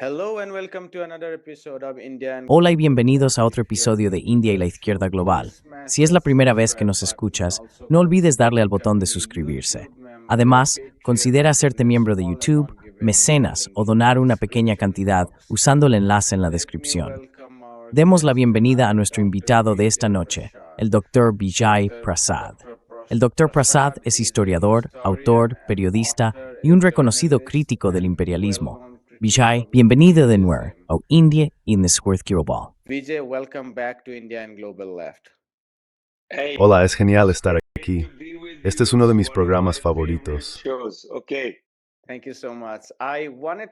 Hello and welcome to another episode of Indian. Hola y bienvenidos a otro episodio de India y la Izquierda Global. Si es la primera vez que nos escuchas, no olvides darle al botón de suscribirse. Además, considera hacerte miembro de YouTube, mecenas o donar una pequeña cantidad usando el enlace en la descripción. Demos la bienvenida a nuestro invitado de esta noche, el Dr. Vijay Prasad. El Dr. Prasad es historiador, autor, periodista y un reconocido crítico del imperialismo. Vijay, bienvenido de nuevo a India in the Izquierda Global. Vijay, welcome back to India and Global Left. Hola, es genial estar aquí. Este es uno de mis programas favoritos. Thank you so much.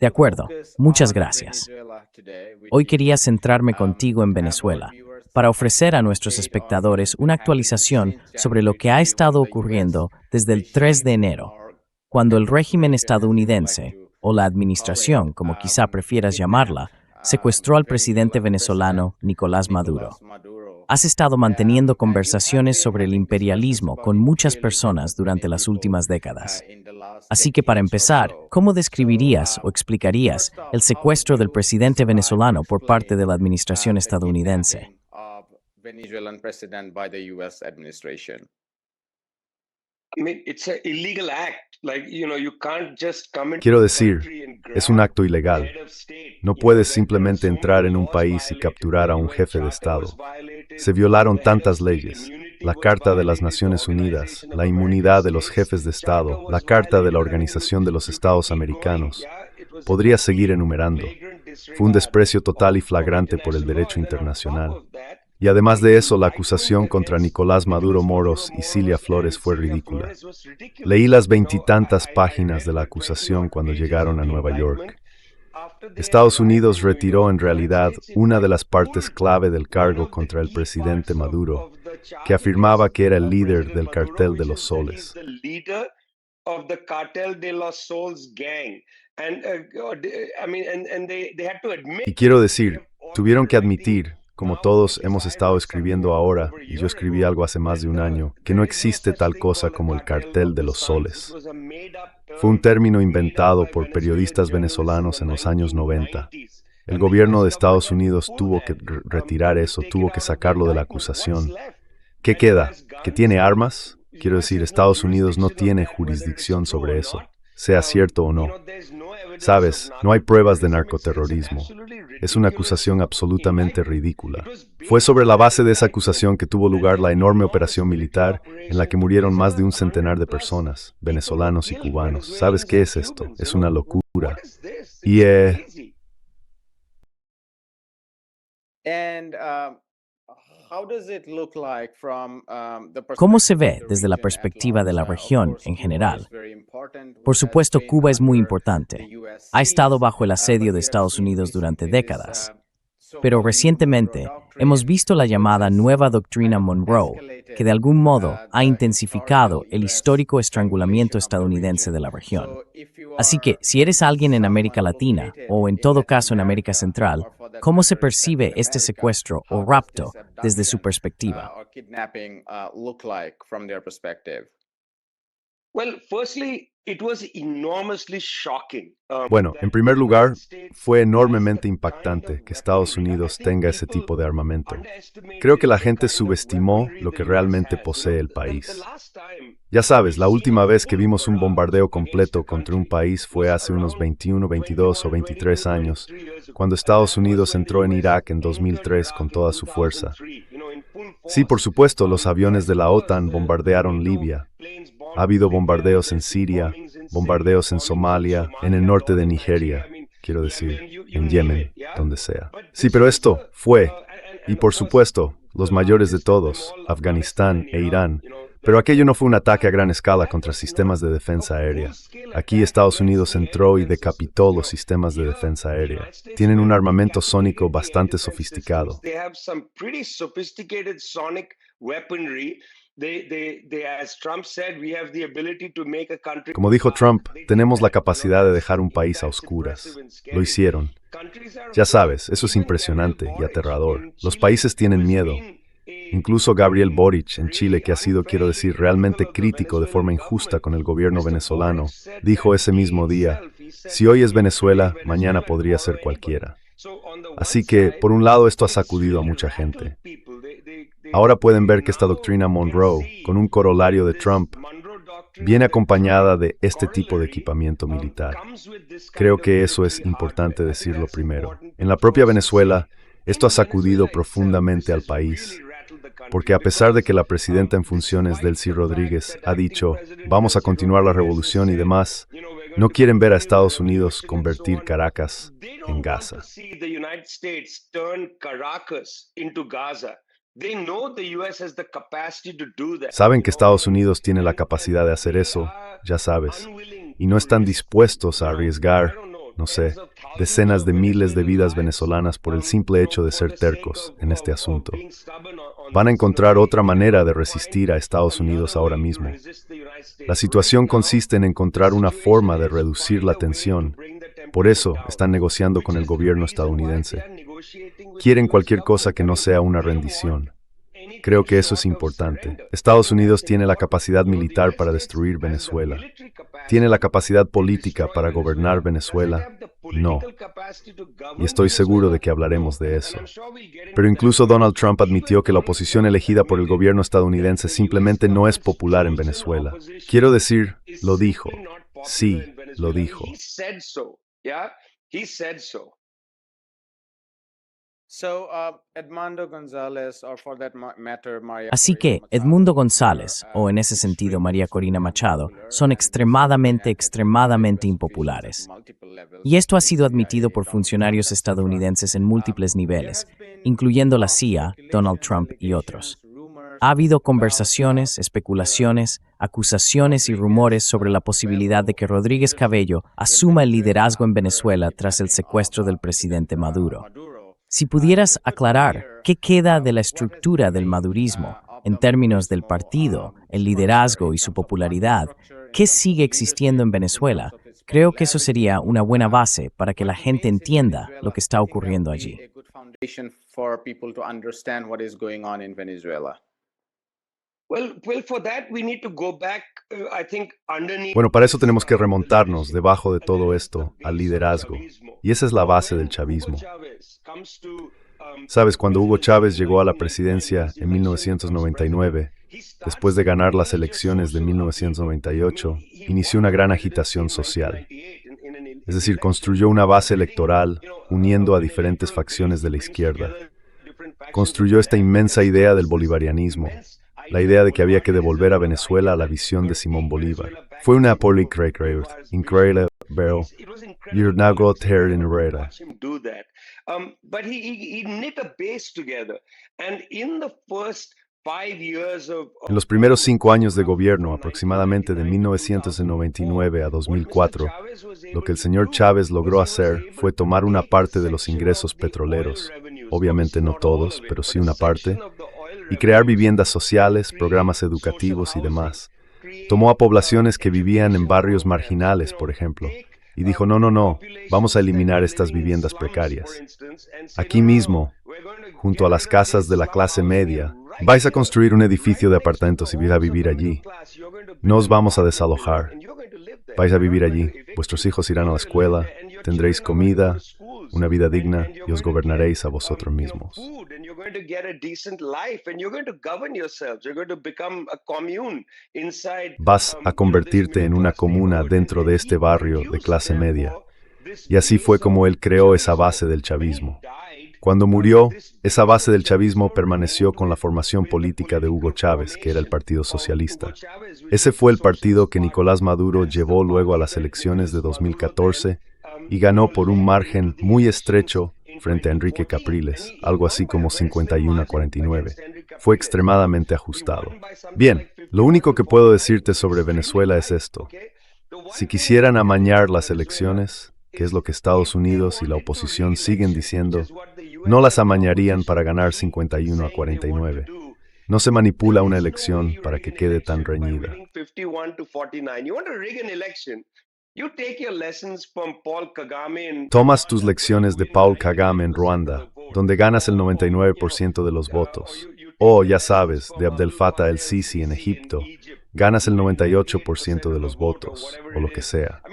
De acuerdo, muchas gracias. Hoy quería centrarme contigo en Venezuela para ofrecer a nuestros espectadores una actualización sobre lo que ha estado ocurriendo desde el 3 de enero, cuando el régimen estadounidense, o la administración, como quizá prefieras llamarla, secuestró al presidente venezolano Nicolás Maduro. Has estado manteniendo conversaciones sobre el imperialismo con muchas personas durante las últimas décadas. Así que para empezar, ¿cómo describirías o explicarías el secuestro del presidente venezolano por parte de la administración estadounidense? Venezuelan president by the US administration. Quiero decir, es un acto ilegal. No puedes simplemente entrar en un país y capturar a un jefe de Estado. Se violaron tantas leyes: la Carta de las Naciones Unidas, la inmunidad de los jefes de Estado, la Carta de la Organización de los Estados Americanos. Podría seguir enumerando. Fue un desprecio total y flagrante por el derecho internacional. Y además de eso, la acusación contra Nicolás Maduro Moros y Cilia Flores fue ridícula. Leí las 20 y tantas páginas de la acusación cuando llegaron a Nueva York. Estados Unidos retiró en realidad una de las partes clave del cargo contra el presidente Maduro, que afirmaba que era el líder del Cartel de los Soles. Y quiero decir, tuvieron que admitir, como todos hemos estado escribiendo ahora, y yo escribí algo hace más de un año, que no existe tal cosa como el Cartel de los Soles. Fue un término inventado por periodistas venezolanos en los años 90. El gobierno de Estados Unidos tuvo que retirar eso, tuvo que sacarlo de la acusación. ¿Qué queda? ¿Que tiene armas? Quiero decir, Estados Unidos no tiene jurisdicción sobre eso, sea cierto o no. Sabes, no hay pruebas de narcoterrorismo. Es una acusación absolutamente ridícula. Fue sobre la base de esa acusación que tuvo lugar la enorme operación militar en la que murieron más de un centenar de personas, venezolanos y cubanos. ¿Sabes qué es esto? Es una locura. Y ¿Cómo se ve desde la perspectiva de la región en general? Por supuesto, Cuba es muy importante. Ha estado bajo el asedio de Estados Unidos durante décadas. Pero recientemente hemos visto la llamada nueva doctrina Monroe, que de algún modo ha intensificado el histórico estrangulamiento estadounidense de la región. Así que, si eres alguien en América Latina, o en todo caso en América Central, ¿cómo se percibe este secuestro o rapto desde su perspectiva? Bueno, en primer lugar, fue enormemente impactante que Estados Unidos tenga ese tipo de armamento. Creo que la gente subestimó lo que realmente posee el país. Ya sabes, la última vez que vimos un bombardeo completo contra un país fue hace unos 21, 22 o 23 años, cuando Estados Unidos entró en Irak en 2003 con toda su fuerza. Sí, por supuesto, los aviones de la OTAN bombardearon Libia. Ha habido bombardeos en Siria, bombardeos en Somalia, en el norte de Nigeria, quiero decir, en Yemen, donde sea. Sí, pero esto fue, y por supuesto, los mayores de todos, Afganistán e Irán. Pero aquello no fue un ataque a gran escala contra sistemas de defensa aérea. Aquí Estados Unidos entró y decapitó los sistemas de defensa aérea. Tienen un armamento sónico bastante sofisticado. Como dijo Trump, tenemos la capacidad de dejar un país a oscuras. Lo hicieron. Ya sabes, eso es impresionante y aterrador. Los países tienen miedo. Incluso Gabriel Boric en Chile, que ha sido, realmente crítico de forma injusta con el gobierno venezolano, dijo ese mismo día, Si hoy es Venezuela, mañana podría ser cualquiera. Así que, por un lado, esto ha sacudido a mucha gente. Ahora pueden ver que esta doctrina Monroe, con un corolario de Trump, viene acompañada de este tipo de equipamiento militar. Creo que eso es importante decirlo primero. En la propia Venezuela, esto ha sacudido profundamente al país, porque a pesar de que la presidenta en funciones, Delcy Rodríguez, ha dicho, vamos a continuar la revolución y demás, no quieren ver a Estados Unidos convertir Caracas en Gaza. Saben que Estados Unidos tiene la capacidad de hacer eso, ya sabes, y no están dispuestos a arriesgar, no sé, decenas de miles de vidas venezolanas por el simple hecho de ser tercos en este asunto. Van a encontrar otra manera de resistir a Estados Unidos ahora mismo. La situación consiste en encontrar una forma de reducir la tensión. Por eso están negociando con el gobierno estadounidense. Quieren cualquier cosa que no sea una rendición. Creo que eso es importante. Estados Unidos tiene la capacidad militar para destruir Venezuela. ¿Tiene la capacidad política para gobernar Venezuela? No. Y estoy seguro de que hablaremos de eso. Pero incluso Donald Trump admitió que la oposición elegida por el gobierno estadounidense simplemente no es popular en Venezuela. Quiero decir, lo dijo. Sí, lo dijo. Así que Edmundo González, o en ese sentido María Corina Machado, son extremadamente impopulares. Y esto ha sido admitido por funcionarios estadounidenses en múltiples niveles, incluyendo la CIA, Donald Trump y otros. Ha habido conversaciones, especulaciones, acusaciones y rumores sobre la posibilidad de que Rodríguez Cabello asuma el liderazgo en Venezuela tras el secuestro del presidente Maduro. Si pudieras aclarar qué queda de la estructura del madurismo en términos del partido, el liderazgo y su popularidad, ¿qué sigue existiendo en Venezuela? Creo que eso sería una buena base para que la gente entienda lo que está ocurriendo allí. Bueno, para eso tenemos que remontarnos debajo de todo esto al liderazgo. Y esa es la base del chavismo. Sabes, cuando Hugo Chávez llegó a la presidencia en 1999, después de ganar las elecciones de 1998, inició una gran agitación social. Es decir, construyó una base electoral uniendo a diferentes facciones de la izquierda. Construyó esta inmensa idea del bolivarianismo, la idea de que había que devolver a Venezuela a la visión de Simón Bolívar. Fue una increíble, pero you're now got here in Herrera. En los primeros 5 años de gobierno, aproximadamente de 1999 a 2004, lo que el señor Chávez logró hacer fue tomar una parte de los ingresos petroleros, obviamente no todos, pero sí una parte, y crear viviendas sociales, programas educativos y demás. Tomó a poblaciones que vivían en barrios marginales, por ejemplo, y dijo, no, vamos a eliminar estas viviendas precarias. Aquí mismo, junto a las casas de la clase media, vais a construir un edificio de apartamentos y vais a vivir allí. No os vamos a desalojar. Vais a vivir allí, vuestros hijos irán a la escuela, tendréis comida, una vida digna y os gobernaréis a vosotros mismos. Vas a convertirte en una comuna dentro de este barrio de clase media. Y así fue como él creó esa base del chavismo. Cuando murió, esa base del chavismo permaneció con la formación política de Hugo Chávez, que era el Partido Socialista. Ese fue el partido que Nicolás Maduro llevó luego a las elecciones de 2014 y ganó por un margen muy estrecho frente a Enrique Capriles, algo así como 51-49. Fue extremadamente ajustado. Bien, lo único que puedo decirte sobre Venezuela es esto. Si quisieran amañar las elecciones, que es lo que Estados Unidos y la oposición siguen diciendo, no las amañarían para ganar 51-49. No se manipula una elección para que quede tan reñida. Tomas tus lecciones de Paul Kagame en Ruanda, donde ganas el 99% de los votos. O, ya sabes, de Abdel Fattah el-Sisi en Egipto, ganas el 98% de los votos, o lo que sea.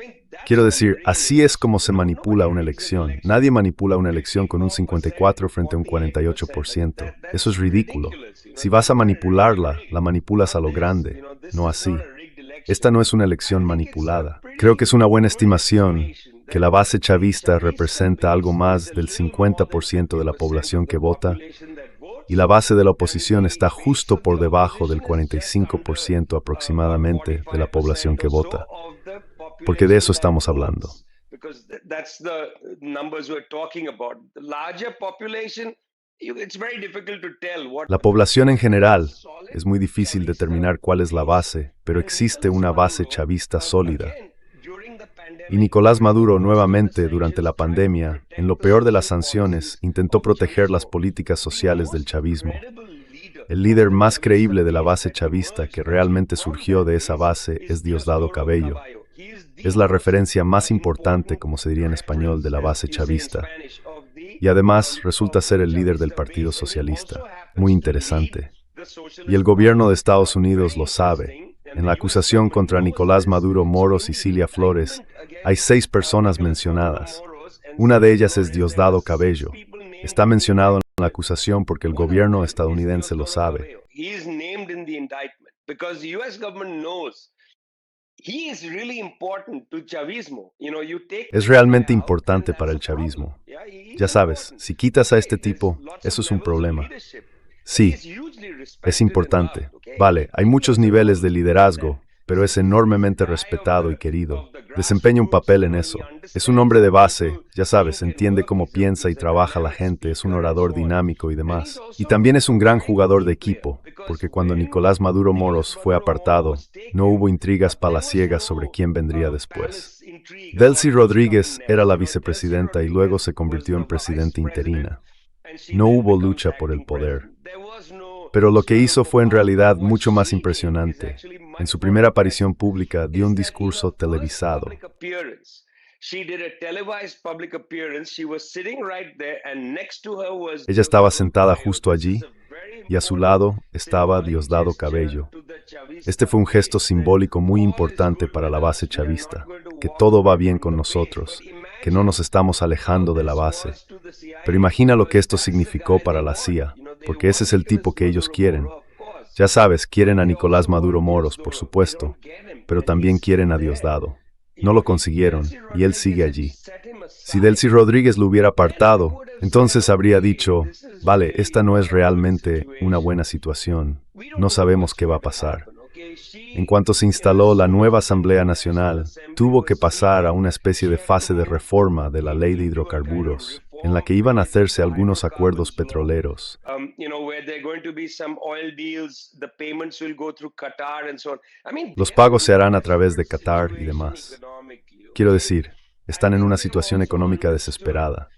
Quiero decir, así es como se manipula una elección. Nadie manipula una elección con un 54 frente a un 48%. Eso es ridículo. Si vas a manipularla, la manipulas a lo grande, no así. Esta no es una elección manipulada. Creo que es una buena estimación que la base chavista representa algo más del 50% de la población que vota y la base de la oposición está justo por debajo del 45% aproximadamente de la población que vota. Porque de eso estamos hablando. La población en general, es muy difícil determinar cuál es la base, pero existe una base chavista sólida. Y Nicolás Maduro nuevamente durante la pandemia, en lo peor de las sanciones, intentó proteger las políticas sociales del chavismo. El líder más creíble de la base chavista que realmente surgió de esa base es Diosdado Cabello. Es la referencia más importante, como se diría en español, de la base chavista. Y además resulta ser el líder del Partido Socialista. Muy interesante. Y el gobierno de Estados Unidos lo sabe. En la acusación contra Nicolás Maduro Moros y Cilia Flores, hay 6 personas mencionadas. Una de ellas es Diosdado Cabello. Está mencionado en la acusación porque el gobierno estadounidense lo sabe. Es realmente importante para el chavismo. Ya sabes, si quitas a este tipo, eso es un problema. Sí, es importante. Vale, hay muchos niveles de liderazgo, pero es enormemente respetado y querido. Desempeña un papel en eso. Es un hombre de base, ya sabes, entiende cómo piensa y trabaja la gente, es un orador dinámico y demás. Y también es un gran jugador de equipo, porque cuando Nicolás Maduro Moros fue apartado, no hubo intrigas palaciegas sobre quién vendría después. Delcy Rodríguez era la vicepresidenta y luego se convirtió en presidenta interina. No hubo lucha por el poder. Pero lo que hizo fue en realidad mucho más impresionante. En su primera aparición pública dio un discurso televisado. Ella estaba sentada justo allí y a su lado estaba Diosdado Cabello. Este fue un gesto simbólico muy importante para la base chavista, que todo va bien con nosotros, que no nos estamos alejando de la base. Pero imagina lo que esto significó para la CIA, porque ese es el tipo que ellos quieren. Ya sabes, quieren a Nicolás Maduro Moros, por supuesto, pero también quieren a Diosdado. No lo consiguieron, y él sigue allí. Si Delcy Rodríguez lo hubiera apartado, entonces habría dicho, vale, esta no es realmente una buena situación, no sabemos qué va a pasar. En cuanto se instaló la nueva Asamblea Nacional, tuvo que pasar a una especie de fase de reforma de la ley de hidrocarburos, en la que iban a hacerse algunos acuerdos petroleros. Los pagos se harán a través de Qatar y demás. Quiero decir, están en una situación económica desesperada.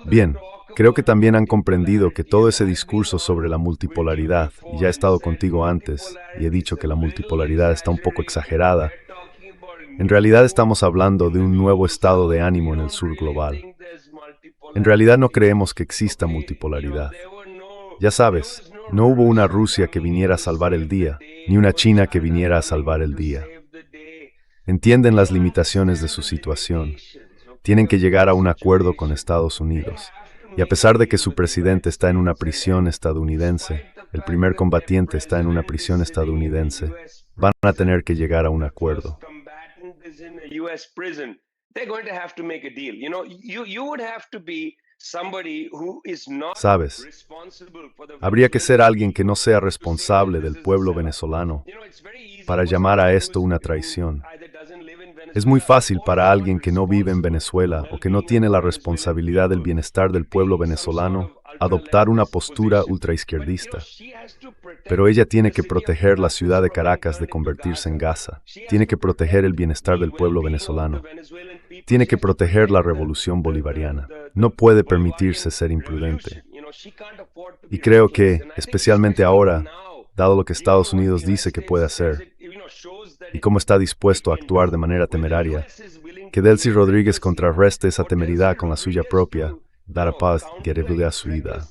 Bien, creo que también han comprendido que todo ese discurso sobre la multipolaridad, y ya he estado contigo antes, y he dicho que la multipolaridad está un poco exagerada, en realidad estamos hablando de un nuevo estado de ánimo en el sur global. En realidad no creemos que exista multipolaridad. Ya sabes, no hubo una Rusia que viniera a salvar el día, ni una China que viniera a salvar el día. Entienden las limitaciones de su situación. Tienen que llegar a un acuerdo con Estados Unidos. Y a pesar de que su presidente está en una prisión estadounidense, el primer combatiente está en una prisión estadounidense, van a tener que llegar a un acuerdo. Sabes, habría que ser alguien que no sea responsable del pueblo venezolano para llamar a esto una traición. Es muy fácil para alguien que no vive en Venezuela o que no tiene la responsabilidad del bienestar del pueblo venezolano adoptar una postura ultraizquierdista. Pero ella tiene que proteger la ciudad de Caracas de convertirse en Gaza. Tiene que proteger el bienestar del pueblo venezolano. Tiene que proteger la revolución bolivariana. No puede permitirse ser imprudente. Y creo que, especialmente ahora, dado lo que Estados Unidos dice que puede hacer, y cómo está dispuesto a actuar de manera temeraria, que Delcy Rodríguez contrarreste esa temeridad con la suya propia, dará paz y revele a su vida.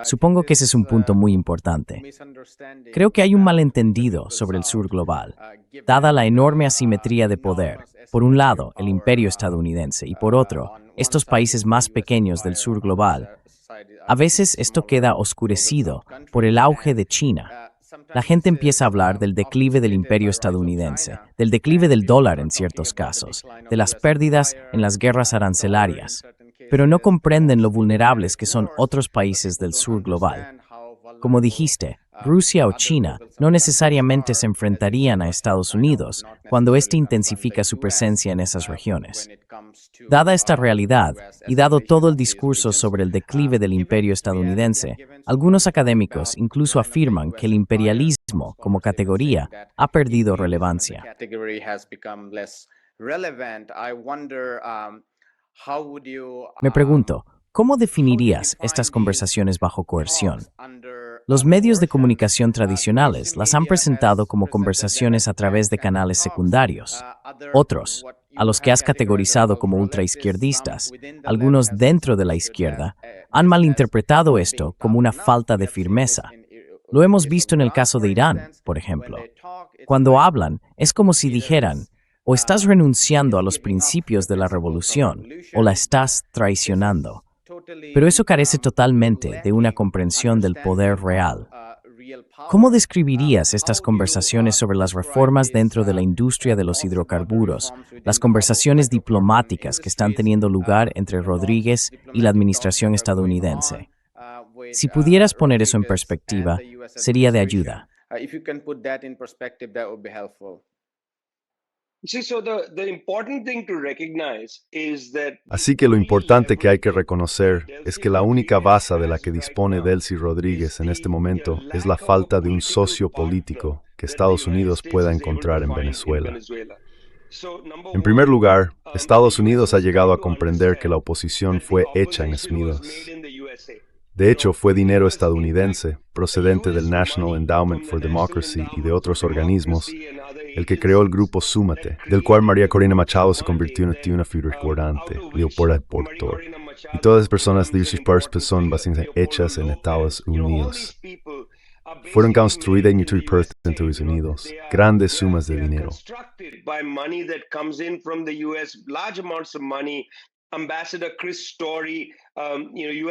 Supongo que ese es un punto muy importante. Creo que hay un malentendido sobre el sur global, dada la enorme asimetría de poder. Por un lado, el imperio estadounidense y por otro, estos países más pequeños del sur global. A veces esto queda oscurecido por el auge de China. La gente empieza a hablar del declive del imperio estadounidense, del declive del dólar en ciertos casos, de las pérdidas en las guerras arancelarias, pero no comprenden lo vulnerables que son otros países del sur global. Como dijiste, Rusia o China no necesariamente se enfrentarían a Estados Unidos cuando éste intensifica su presencia en esas regiones. Dada esta realidad, y dado todo el discurso sobre el declive del imperio estadounidense, algunos académicos incluso afirman que el imperialismo, como categoría, ha perdido relevancia. Me pregunto, ¿cómo definirías estas conversaciones bajo coerción? Los medios de comunicación tradicionales las han presentado como conversaciones a través de canales secundarios. Otros, a los que has categorizado como ultraizquierdistas, algunos dentro de la izquierda, han malinterpretado esto como una falta de firmeza. Lo hemos visto en el caso de Irán, por ejemplo. Cuando hablan, es como si dijeran, o estás renunciando a los principios de la revolución, o la estás traicionando. Pero eso carece totalmente de una comprensión del poder real. ¿Cómo describirías estas conversaciones sobre las reformas dentro de la industria de los hidrocarburos, las conversaciones diplomáticas que están teniendo lugar entre Rodríguez y la administración estadounidense? Si pudieras poner eso en perspectiva, sería de ayuda. Así que lo importante que hay que reconocer es que la única base de la que dispone Delcy Rodríguez en este momento es la falta de un socio político que Estados Unidos pueda encontrar en Venezuela. En primer lugar, Estados Unidos ha llegado a comprender que la oposición fue hecha en Smidos. De hecho, fue dinero estadounidense, procedente del National Endowment for Democracy y de otros organismos, el que creó el grupo Súmate, del cual María Corina Machado se convirtió en una figurante, Leopoldo Portor. Y todas las personas de sus partes son básicamente hechas en Estados Unidos. Fueron construidas en Estados Unidos, grandes sumas de dinero.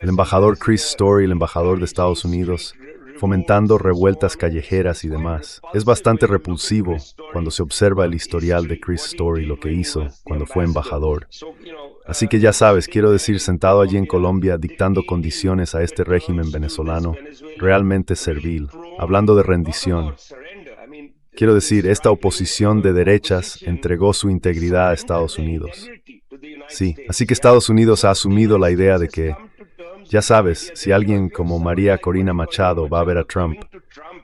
El embajador Chris Story, el embajador de Estados Unidos, fomentando revueltas callejeras y demás. Es bastante repulsivo cuando se observa el historial de Chris Story, lo que hizo cuando fue embajador. Así que ya sabes, quiero decir, sentado allí en Colombia dictando condiciones a este régimen venezolano, realmente servil, hablando de rendición. Quiero decir, esta oposición de derechas entregó su integridad a Estados Unidos. Sí, así que Estados Unidos ha asumido la idea de que, ya sabes, si alguien como María Corina Machado va a ver a Trump,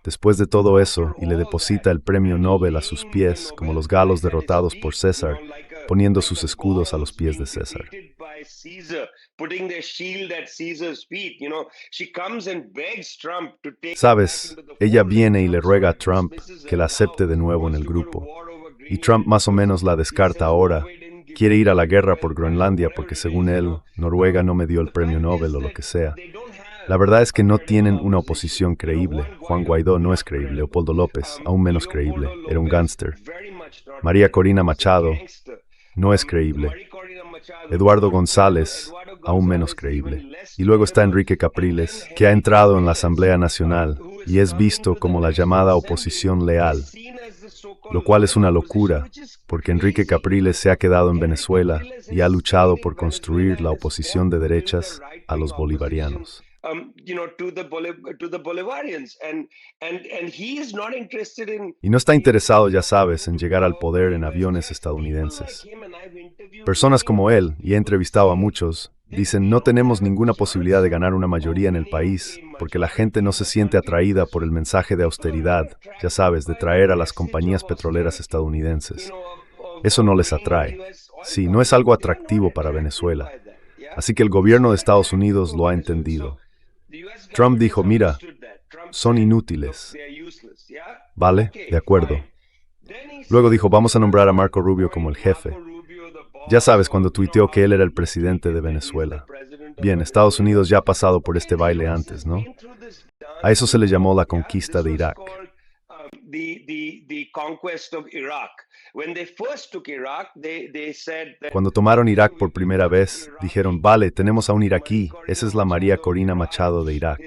después de todo eso, y le deposita el premio Nobel a sus pies, como los galos derrotados por César, poniendo sus escudos a los pies de César. Sabes, ella viene y le ruega a Trump que la acepte de nuevo en el grupo. Y Trump más o menos la descarta ahora. Quiere ir a la guerra por Groenlandia porque, según él, Noruega no me dio el premio Nobel o lo que sea. La verdad es que no tienen una oposición creíble. Juan Guaidó no es creíble. Leopoldo López, aún menos creíble. Era un gángster. María Corina Machado no es creíble. Eduardo González, aún menos creíble. Y luego está Enrique Capriles, que ha entrado en la Asamblea Nacional y es visto como la llamada oposición leal. Lo cual es una locura, porque Enrique Capriles se ha quedado en Venezuela y ha luchado por construir la oposición de derechas a los bolivarianos. Y no está interesado, ya sabes, en llegar al poder en aviones estadounidenses. Personas como él, y he entrevistado a muchos, dicen no tenemos ninguna posibilidad de ganar una mayoría en el país porque la gente no se siente atraída por el mensaje de austeridad, ya sabes, de traer a las compañías petroleras estadounidenses. Eso no les atrae. Sí, no es algo atractivo para Venezuela. Así que el gobierno de Estados Unidos lo ha entendido. Trump dijo, mira, son inútiles. ¿Vale? De acuerdo. Luego dijo, vamos a nombrar a Marco Rubio como el jefe. Ya sabes, cuando tuiteó que él era el presidente de Venezuela. Bien, Estados Unidos ya ha pasado por este baile antes, ¿no? A eso se le llamó la conquista de Irak. Cuando tomaron Irak por primera vez, dijeron, vale, tenemos a un iraquí, esa es la María Corina Machado de Irak.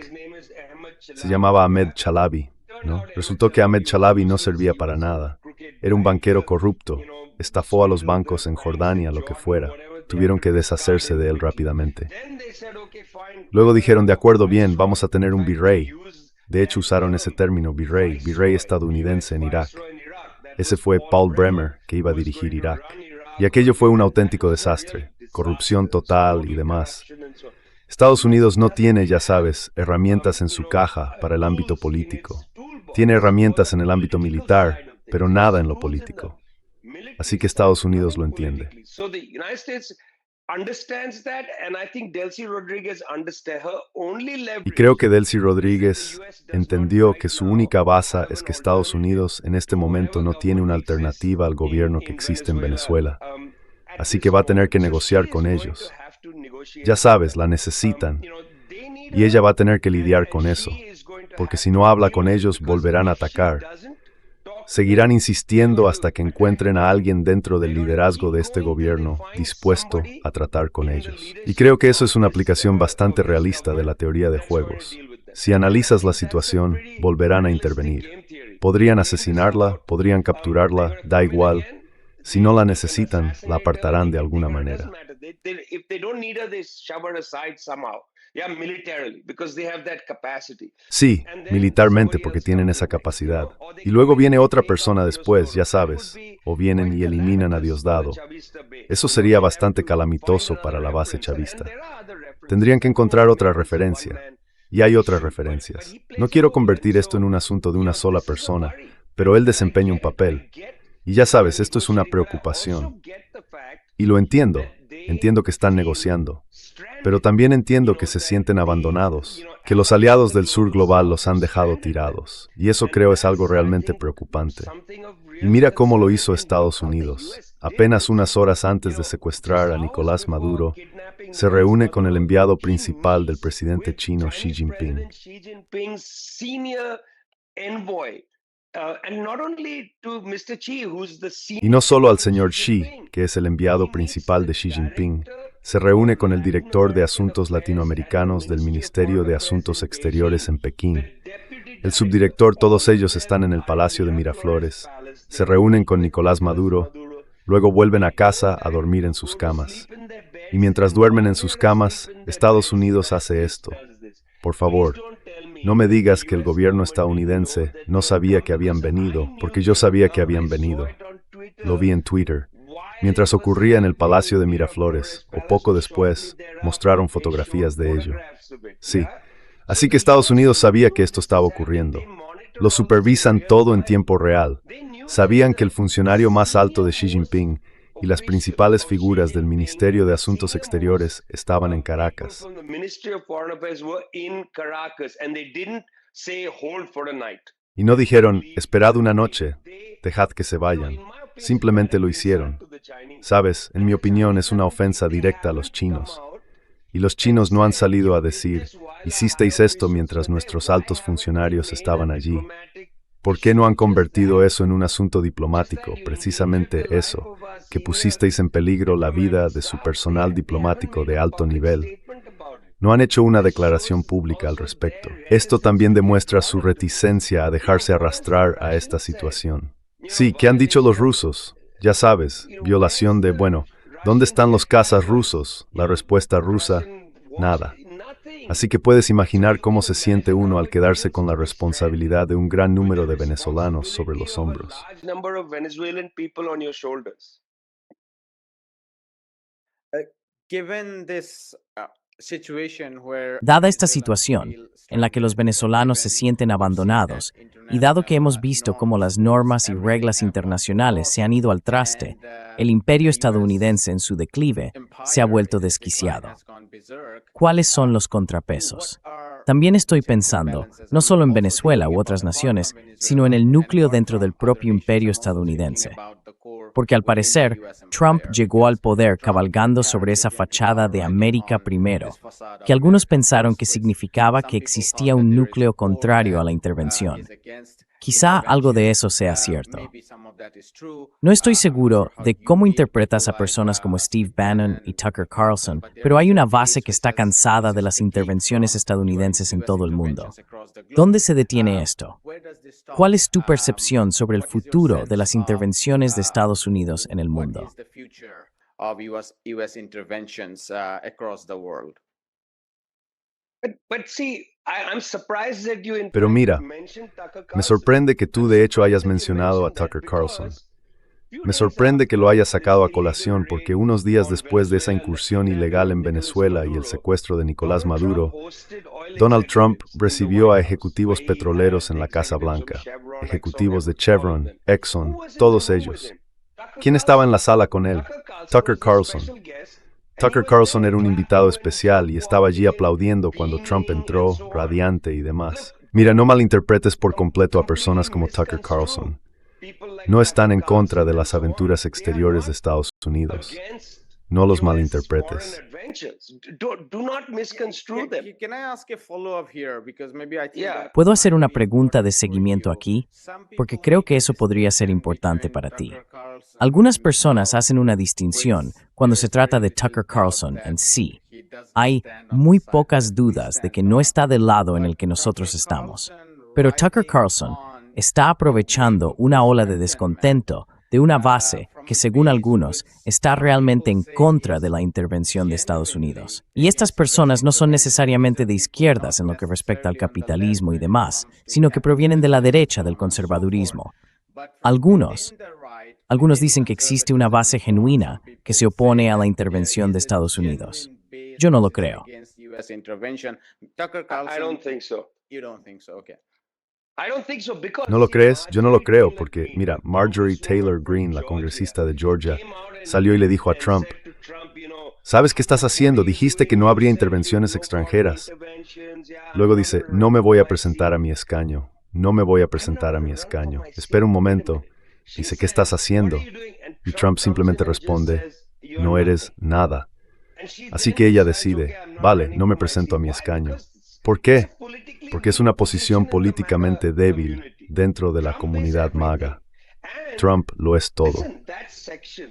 Se llamaba Ahmed Chalabi, ¿no? Resultó que Ahmed Chalabi no servía para nada. Era un banquero corrupto, estafó a los bancos en Jordania, lo que fuera. Tuvieron que deshacerse de él rápidamente. Luego dijeron, de acuerdo, bien, vamos a tener un virrey. De hecho, usaron ese término, virrey estadounidense en Irak. Ese fue Paul Bremer, que iba a dirigir Irak. Y aquello fue un auténtico desastre, corrupción total y demás. Estados Unidos no tiene, ya sabes, herramientas en su caja para el ámbito político. Tiene herramientas en el ámbito militar, pero nada en lo político. Así que Estados Unidos lo entiende. Y creo que Delcy Rodríguez entendió que su única baza es que Estados Unidos en este momento no tiene una alternativa al gobierno que existe en Venezuela. Así que va a tener que negociar con ellos. Ya sabes, la necesitan. Y ella va a tener que lidiar con eso, porque si no habla con ellos volverán a atacar. Seguirán insistiendo hasta que encuentren a alguien dentro del liderazgo de este gobierno dispuesto a tratar con ellos. Y creo que eso es una aplicación bastante realista de la teoría de juegos. Si analizas la situación, volverán a intervenir. Podrían asesinarla, podrían capturarla, da igual. Si no la necesitan, la apartarán de alguna manera. Sí, militarmente, porque tienen esa capacidad. Y luego viene otra persona después, ya sabes, o vienen y eliminan a Diosdado. Eso sería bastante calamitoso para la base chavista. Tendrían que encontrar otra referencia. Y hay otras referencias. No quiero convertir esto en un asunto de una sola persona, pero él desempeña un papel. Y ya sabes, esto es una preocupación. Y lo entiendo. Entiendo que están negociando. Pero también entiendo que se sienten abandonados, que los aliados del sur global los han dejado tirados. Y eso creo es algo realmente preocupante. Y mira cómo lo hizo Estados Unidos. Apenas unas horas antes de secuestrar a Nicolás Maduro, se reúne con el enviado principal del presidente chino Xi Jinping. Y no solo al señor Xi, que es el enviado principal de Xi Jinping, se reúne con el director de Asuntos Latinoamericanos del Ministerio de Asuntos Exteriores en Pekín. El subdirector, todos ellos están en el Palacio de Miraflores. Se reúnen con Nicolás Maduro, luego vuelven a casa a dormir en sus camas. Y mientras duermen en sus camas, Estados Unidos hace esto. Por favor, no me digas que el gobierno estadounidense no sabía que habían venido, porque yo sabía que habían venido. Lo vi en Twitter. Mientras ocurría en el Palacio de Miraflores, o poco después, mostraron fotografías de ello. Sí, así que Estados Unidos sabía que esto estaba ocurriendo. Lo supervisan todo en tiempo real. Sabían que el funcionario más alto de Xi Jinping y las principales figuras del Ministerio de Asuntos Exteriores estaban en Caracas. Y no dijeron, esperad una noche, dejad que se vayan. Simplemente lo hicieron. Sabes, en mi opinión es una ofensa directa a los chinos. Y los chinos no han salido a decir, hicisteis esto mientras nuestros altos funcionarios estaban allí. ¿Por qué no han convertido eso en un asunto diplomático? Precisamente eso, que pusisteis en peligro la vida de su personal diplomático de alto nivel. No han hecho una declaración pública al respecto. Esto también demuestra su reticencia a dejarse arrastrar a esta situación. Sí, ¿qué han dicho los rusos? Ya sabes, violación de, ¿dónde están los cazas rusos? La respuesta rusa, nada. Así que puedes imaginar cómo se siente uno al quedarse con la responsabilidad de un gran número de venezolanos sobre los hombros. Dada esta situación, en la que los venezolanos se sienten abandonados, y dado que hemos visto cómo las normas y reglas internacionales se han ido al traste, el imperio estadounidense en su declive se ha vuelto desquiciado. ¿Cuáles son los contrapesos? También estoy pensando, no solo en Venezuela u otras naciones, sino en el núcleo dentro del propio imperio estadounidense. porque al parecer Trump llegó al poder cabalgando sobre esa fachada de América primero, que algunos pensaron que significaba que existía un núcleo contrario a la intervención. Quizá algo de eso sea cierto. No estoy seguro de cómo interpretas a personas como Steve Bannon y Tucker Carlson, pero hay una base que está cansada de las intervenciones estadounidenses en todo el mundo. ¿Dónde se detiene esto? ¿Cuál es tu percepción sobre el futuro de las intervenciones de Estados Unidos en el mundo? Pero mira, me sorprende que tú de hecho hayas mencionado a Tucker Carlson. Me sorprende que lo hayas sacado a colación porque unos días después de esa incursión ilegal en Venezuela y el secuestro de Nicolás Maduro, Donald Trump recibió a ejecutivos petroleros en la Casa Blanca, ejecutivos de Chevron, Exxon, todos ellos. ¿Quién estaba en la sala con él? Tucker Carlson. Tucker Carlson era un invitado especial y estaba allí aplaudiendo cuando Trump entró, radiante y demás. Mira, no malinterpretes por completo a personas como Tucker Carlson. No están en contra de las aventuras exteriores de Estados Unidos. No los malinterpretes. ¿Puedo hacer una pregunta de seguimiento aquí? Porque creo que eso podría ser importante para ti. Algunas personas hacen una distinción cuando se trata de Tucker Carlson en sí. Hay muy pocas dudas de que no está del lado en el que nosotros estamos. Pero Tucker Carlson está aprovechando una ola de descontento de una base que, según algunos, está realmente en contra de la intervención de Estados Unidos. Y estas personas no son necesariamente de izquierdas en lo que respecta al capitalismo y demás, sino que provienen de la derecha del conservadurismo. Algunos dicen que existe una base genuina que se opone a la intervención de Estados Unidos. Yo no lo creo. ¿No lo crees? Yo no lo creo porque, mira, Marjorie Taylor Greene, la congresista de Georgia, salió y le dijo a Trump, ¿sabes qué estás haciendo? Dijiste que no habría intervenciones extranjeras. Luego dice, no me voy a presentar a mi escaño. No me voy a presentar a mi escaño. Espera un momento. Dice, ¿qué estás haciendo? Y Trump simplemente responde, no eres nada. Así que ella decide, vale, no me presento a mi escaño. ¿Por qué? Porque es una posición políticamente débil dentro de la comunidad MAGA. Trump lo es todo.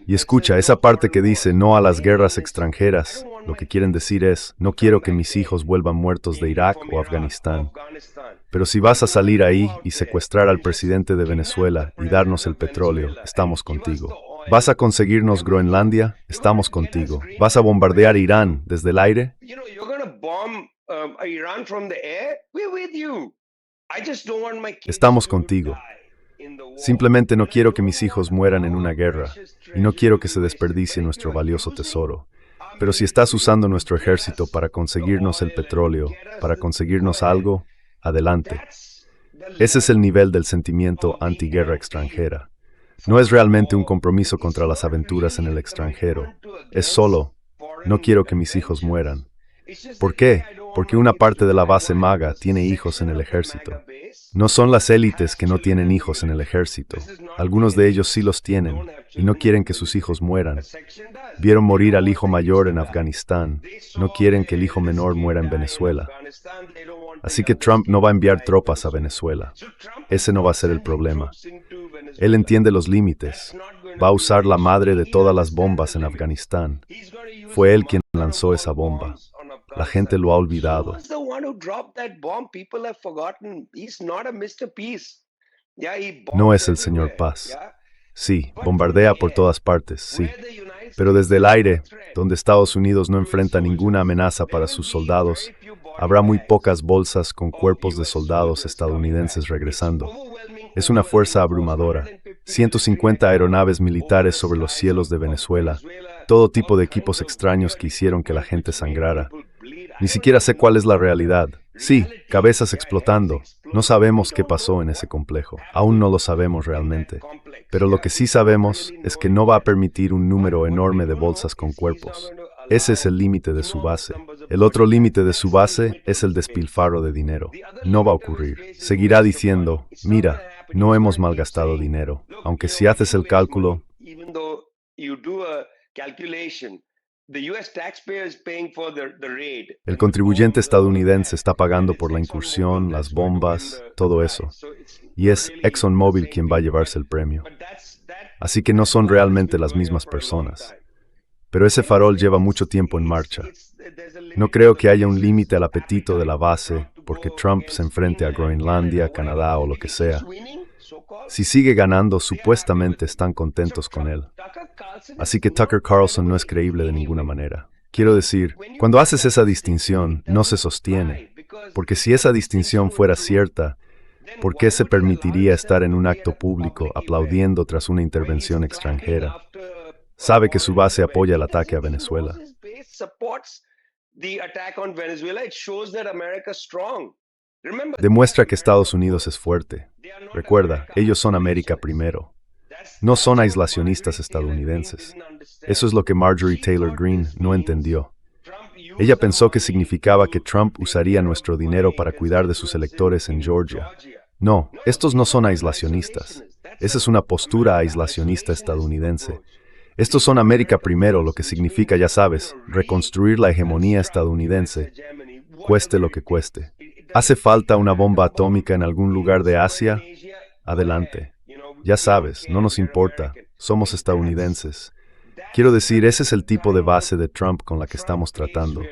Y escucha, esa parte que dice no a las guerras extranjeras, lo que quieren decir es, no quiero que mis hijos vuelvan muertos de Irak o Afganistán. Pero si vas a salir ahí y secuestrar al presidente de Venezuela y darnos el petróleo, estamos contigo. ¿Vas a conseguirnos Groenlandia? Estamos contigo. ¿Vas a bombardear Irán desde el aire? Estamos contigo. Simplemente no quiero que mis hijos mueran en una guerra y no quiero que se desperdicie nuestro valioso tesoro. Pero si estás usando nuestro ejército para conseguirnos el petróleo, para conseguirnos algo, adelante. Ese es el nivel del sentimiento antiguerra extranjera. No es realmente un compromiso contra las aventuras en el extranjero. Es solo, no quiero que mis hijos mueran. ¿Por qué? Porque una parte de la base MAGA tiene hijos en el ejército. No son las élites que no tienen hijos en el ejército. Algunos de ellos sí los tienen y no quieren que sus hijos mueran. Vieron morir al hijo mayor en Afganistán. No quieren que el hijo menor muera en Venezuela. Así que Trump no va a enviar tropas a Venezuela. Ese no va a ser el problema. Él entiende los límites. Va a usar la madre de todas las bombas en Afganistán. Fue él quien lanzó esa bomba. La gente lo ha olvidado. No es el señor Paz. Sí, bombardea por todas partes, sí. Pero desde el aire, donde Estados Unidos no enfrenta ninguna amenaza para sus soldados, habrá muy pocas bolsas con cuerpos de soldados estadounidenses regresando. Es una fuerza abrumadora. 150 aeronaves militares sobre los cielos de Venezuela, todo tipo de equipos extraños que hicieron que la gente sangrara. Ni siquiera sé cuál es la realidad. Sí, cabezas explotando. No sabemos qué pasó en ese complejo. Aún no lo sabemos realmente. Pero lo que sí sabemos es que no va a permitir un número enorme de bolsas con cuerpos. Ese es el límite de su base. El otro límite de su base es el despilfarro de dinero. No va a ocurrir. Seguirá diciendo, mira, no hemos malgastado dinero. Aunque si haces el cálculo, El contribuyente estadounidense está pagando por la incursión, las bombas, todo eso. Y es ExxonMobil quien va a llevarse el premio. Así que no son realmente las mismas personas. Pero ese farol lleva mucho tiempo en marcha. No creo que haya un límite al apetito de la base porque Trump se enfrente a Groenlandia, Canadá o lo que sea. Si sigue ganando, supuestamente están contentos con él. Así que Tucker Carlson no es creíble de ninguna manera. Quiero decir, cuando haces esa distinción, no se sostiene. Porque si esa distinción fuera cierta, ¿por qué se permitiría estar en un acto público aplaudiendo tras una intervención extranjera? Sabe que su base apoya el ataque a Venezuela. Demuestra que Estados Unidos es fuerte. Recuerda, ellos son América primero. No son aislacionistas estadounidenses. Eso es lo que Marjorie Taylor Greene no entendió. Ella pensó que significaba que Trump usaría nuestro dinero para cuidar de sus electores en Georgia. No, estos no son aislacionistas. Esa es una postura aislacionista estadounidense. Estos son América primero, lo que significa, ya sabes, reconstruir la hegemonía estadounidense, cueste lo que cueste. ¿Hace falta una bomba atómica en algún lugar de Asia? Adelante. Ya sabes, no nos importa, somos estadounidenses. Quiero decir, ese es el tipo de base de Trump con la que estamos tratando.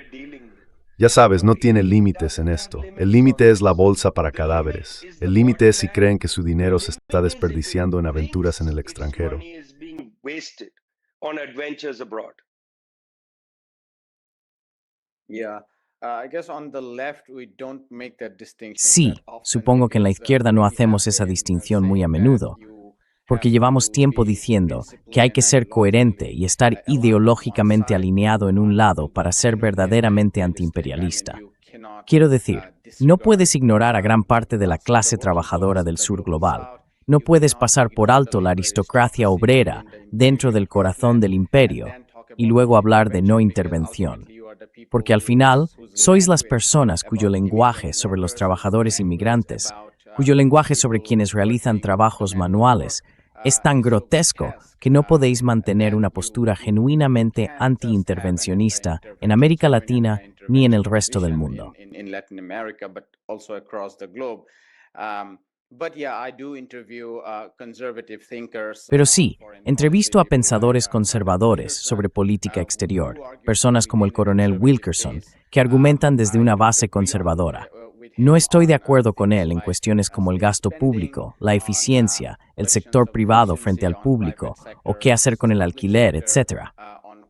Ya sabes, no tiene límites en esto. El límite es la bolsa para cadáveres. El límite es si creen que su dinero se está desperdiciando en aventuras en el extranjero. Sí, supongo que en la izquierda no hacemos esa distinción muy a menudo, porque llevamos tiempo diciendo que hay que ser coherente y estar ideológicamente alineado en un lado para ser verdaderamente antiimperialista. Quiero decir, no puedes ignorar a gran parte de la clase trabajadora del sur global. No puedes pasar por alto la aristocracia obrera dentro del corazón del imperio y luego hablar de no intervención. Porque al final, sois las personas cuyo lenguaje sobre los trabajadores inmigrantes, cuyo lenguaje sobre quienes realizan trabajos manuales, es tan grotesco que no podéis mantener una postura genuinamente antiintervencionista en América Latina ni en el resto del mundo. Pero sí, entrevisto a pensadores conservadores sobre política exterior, personas como el coronel Wilkerson, que argumentan desde una base conservadora. No estoy de acuerdo con él en cuestiones como el gasto público, la eficiencia, el sector privado frente al público, o qué hacer con el alquiler, etc.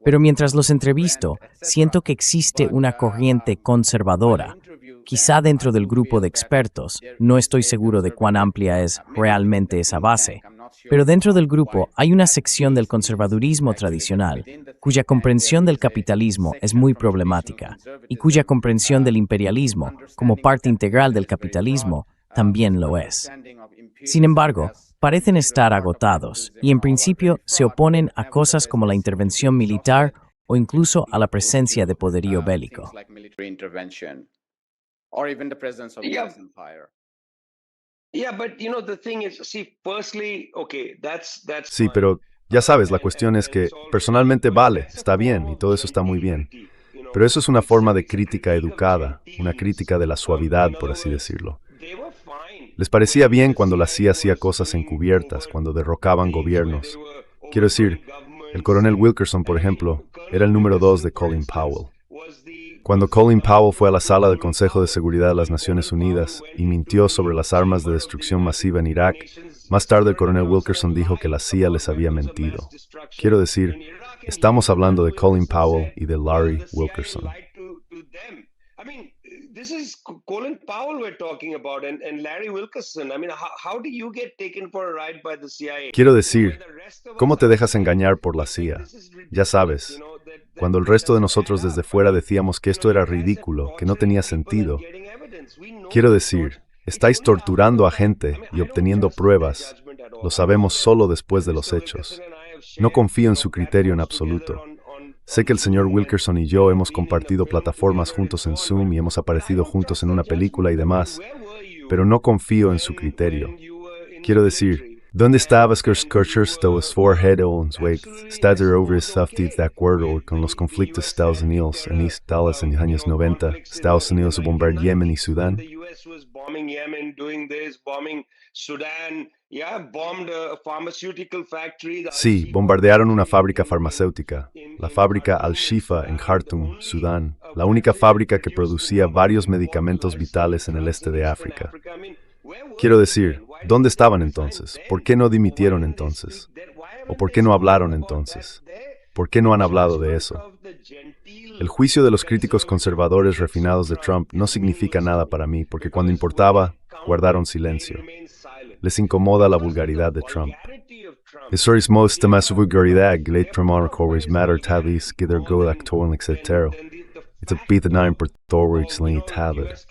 Pero mientras los entrevisto, siento que existe una corriente conservadora. Quizá dentro del grupo de expertos, no estoy seguro de cuán amplia es realmente esa base, pero dentro del grupo hay una sección del conservadurismo tradicional, cuya comprensión del capitalismo es muy problemática, y cuya comprensión del imperialismo, como parte integral del capitalismo, también lo es. Sin embargo, parecen estar agotados, y en principio se oponen a cosas como la intervención militar o incluso a la presencia de poderío bélico. Or even the presence of the US empire. Sí, pero ya sabes, la cuestión es que personalmente vale, está bien y todo eso está muy bien. Pero eso es una forma de crítica educada, una crítica de la suavidad, por así decirlo. Les parecía bien cuando la CIA hacía cosas encubiertas, cuando derrocaban gobiernos. Quiero decir, el coronel Wilkerson, por ejemplo, era el número 2 de Colin Powell. Cuando Colin Powell fue a la sala del Consejo de Seguridad de las Naciones Unidas y mintió sobre las armas de destrucción masiva en Irak, más tarde el coronel Wilkerson dijo que la CIA les había mentido. Quiero decir, estamos hablando de Colin Powell y de Larry Wilkerson. This is Colin Powell we're talking about and Larry Wilkerson. I mean, how do you get taken for a ride by the CIA? Quiero decir, ¿cómo te dejas engañar por la CIA? Ya sabes, cuando el resto de nosotros desde fuera decíamos que esto era ridículo, que no tenía sentido. Quiero decir, estáis torturando a gente y obteniendo pruebas. Lo sabemos solo después de los hechos. No confío en su criterio en absoluto. Sé que el señor Wilkerson y yo hemos compartido plataformas juntos en Zoom y hemos aparecido juntos en una película y demás, pero no confío en su criterio. Quiero decir, ¿Dónde estabas que los voorheads estás de acuerdo con los conflictos de Estados Unidos en los años 90? Estados Unidos bombardeó Yemen y Sudán. Sí, bombardearon una fábrica farmacéutica, la fábrica Al-Shifa en Khartoum, Sudán, la única fábrica que producía varios medicamentos vitales en el este de África. Quiero decir, ¿dónde estaban entonces? ¿Por qué no dimitieron entonces? ¿O por qué no hablaron entonces? ¿Por qué no han hablado de eso? El juicio de los críticos conservadores refinados de Trump no significa nada para mí, porque cuando importaba, guardaron silencio. Les incomoda la vulgaridad de Trump. Eso es más vulgaridad que le matter talis que der go actor etcétera. It's a bit por Thorwich Lane Tablet.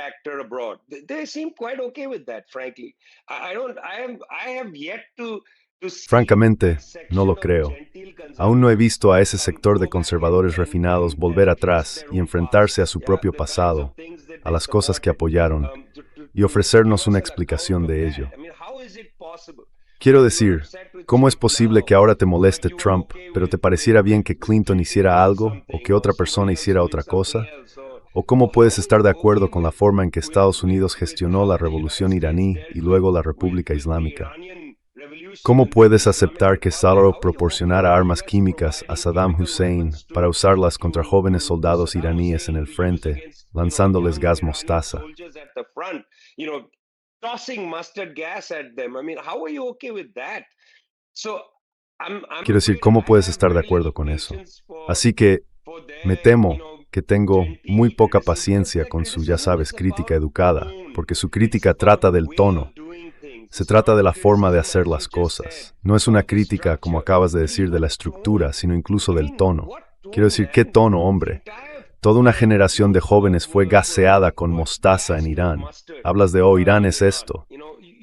Actor abroad. They seem quite okay with that, frankly. I have yet to Francamente, no lo creo. Aún no he visto a ese sector de conservadores refinados volver atrás y enfrentarse a su propio pasado, a las cosas que apoyaron, y ofrecernos una explicación de ello. Quiero decir, ¿cómo es posible que ahora te moleste Trump, pero te pareciera bien que Clinton hiciera algo o que otra persona hiciera otra cosa? ¿O cómo puedes estar de acuerdo con la forma en que Estados Unidos gestionó la revolución iraní y luego la República Islámica? ¿Cómo puedes aceptar que Saddam proporcionara armas químicas a Saddam Hussein para usarlas contra jóvenes soldados iraníes en el frente, lanzándoles gas mostaza? Quiero decir, ¿cómo puedes estar de acuerdo con eso? Así que, me temo que tengo muy poca paciencia con su, ya sabes, crítica educada, porque su crítica trata del tono. Se trata de la forma de hacer las cosas. No es una crítica, como acabas de decir, de la estructura, sino incluso del tono. Quiero decir, ¿qué tono, hombre? Toda una generación de jóvenes fue gaseada con mostaza en Irán. Hablas de, oh, Irán es esto.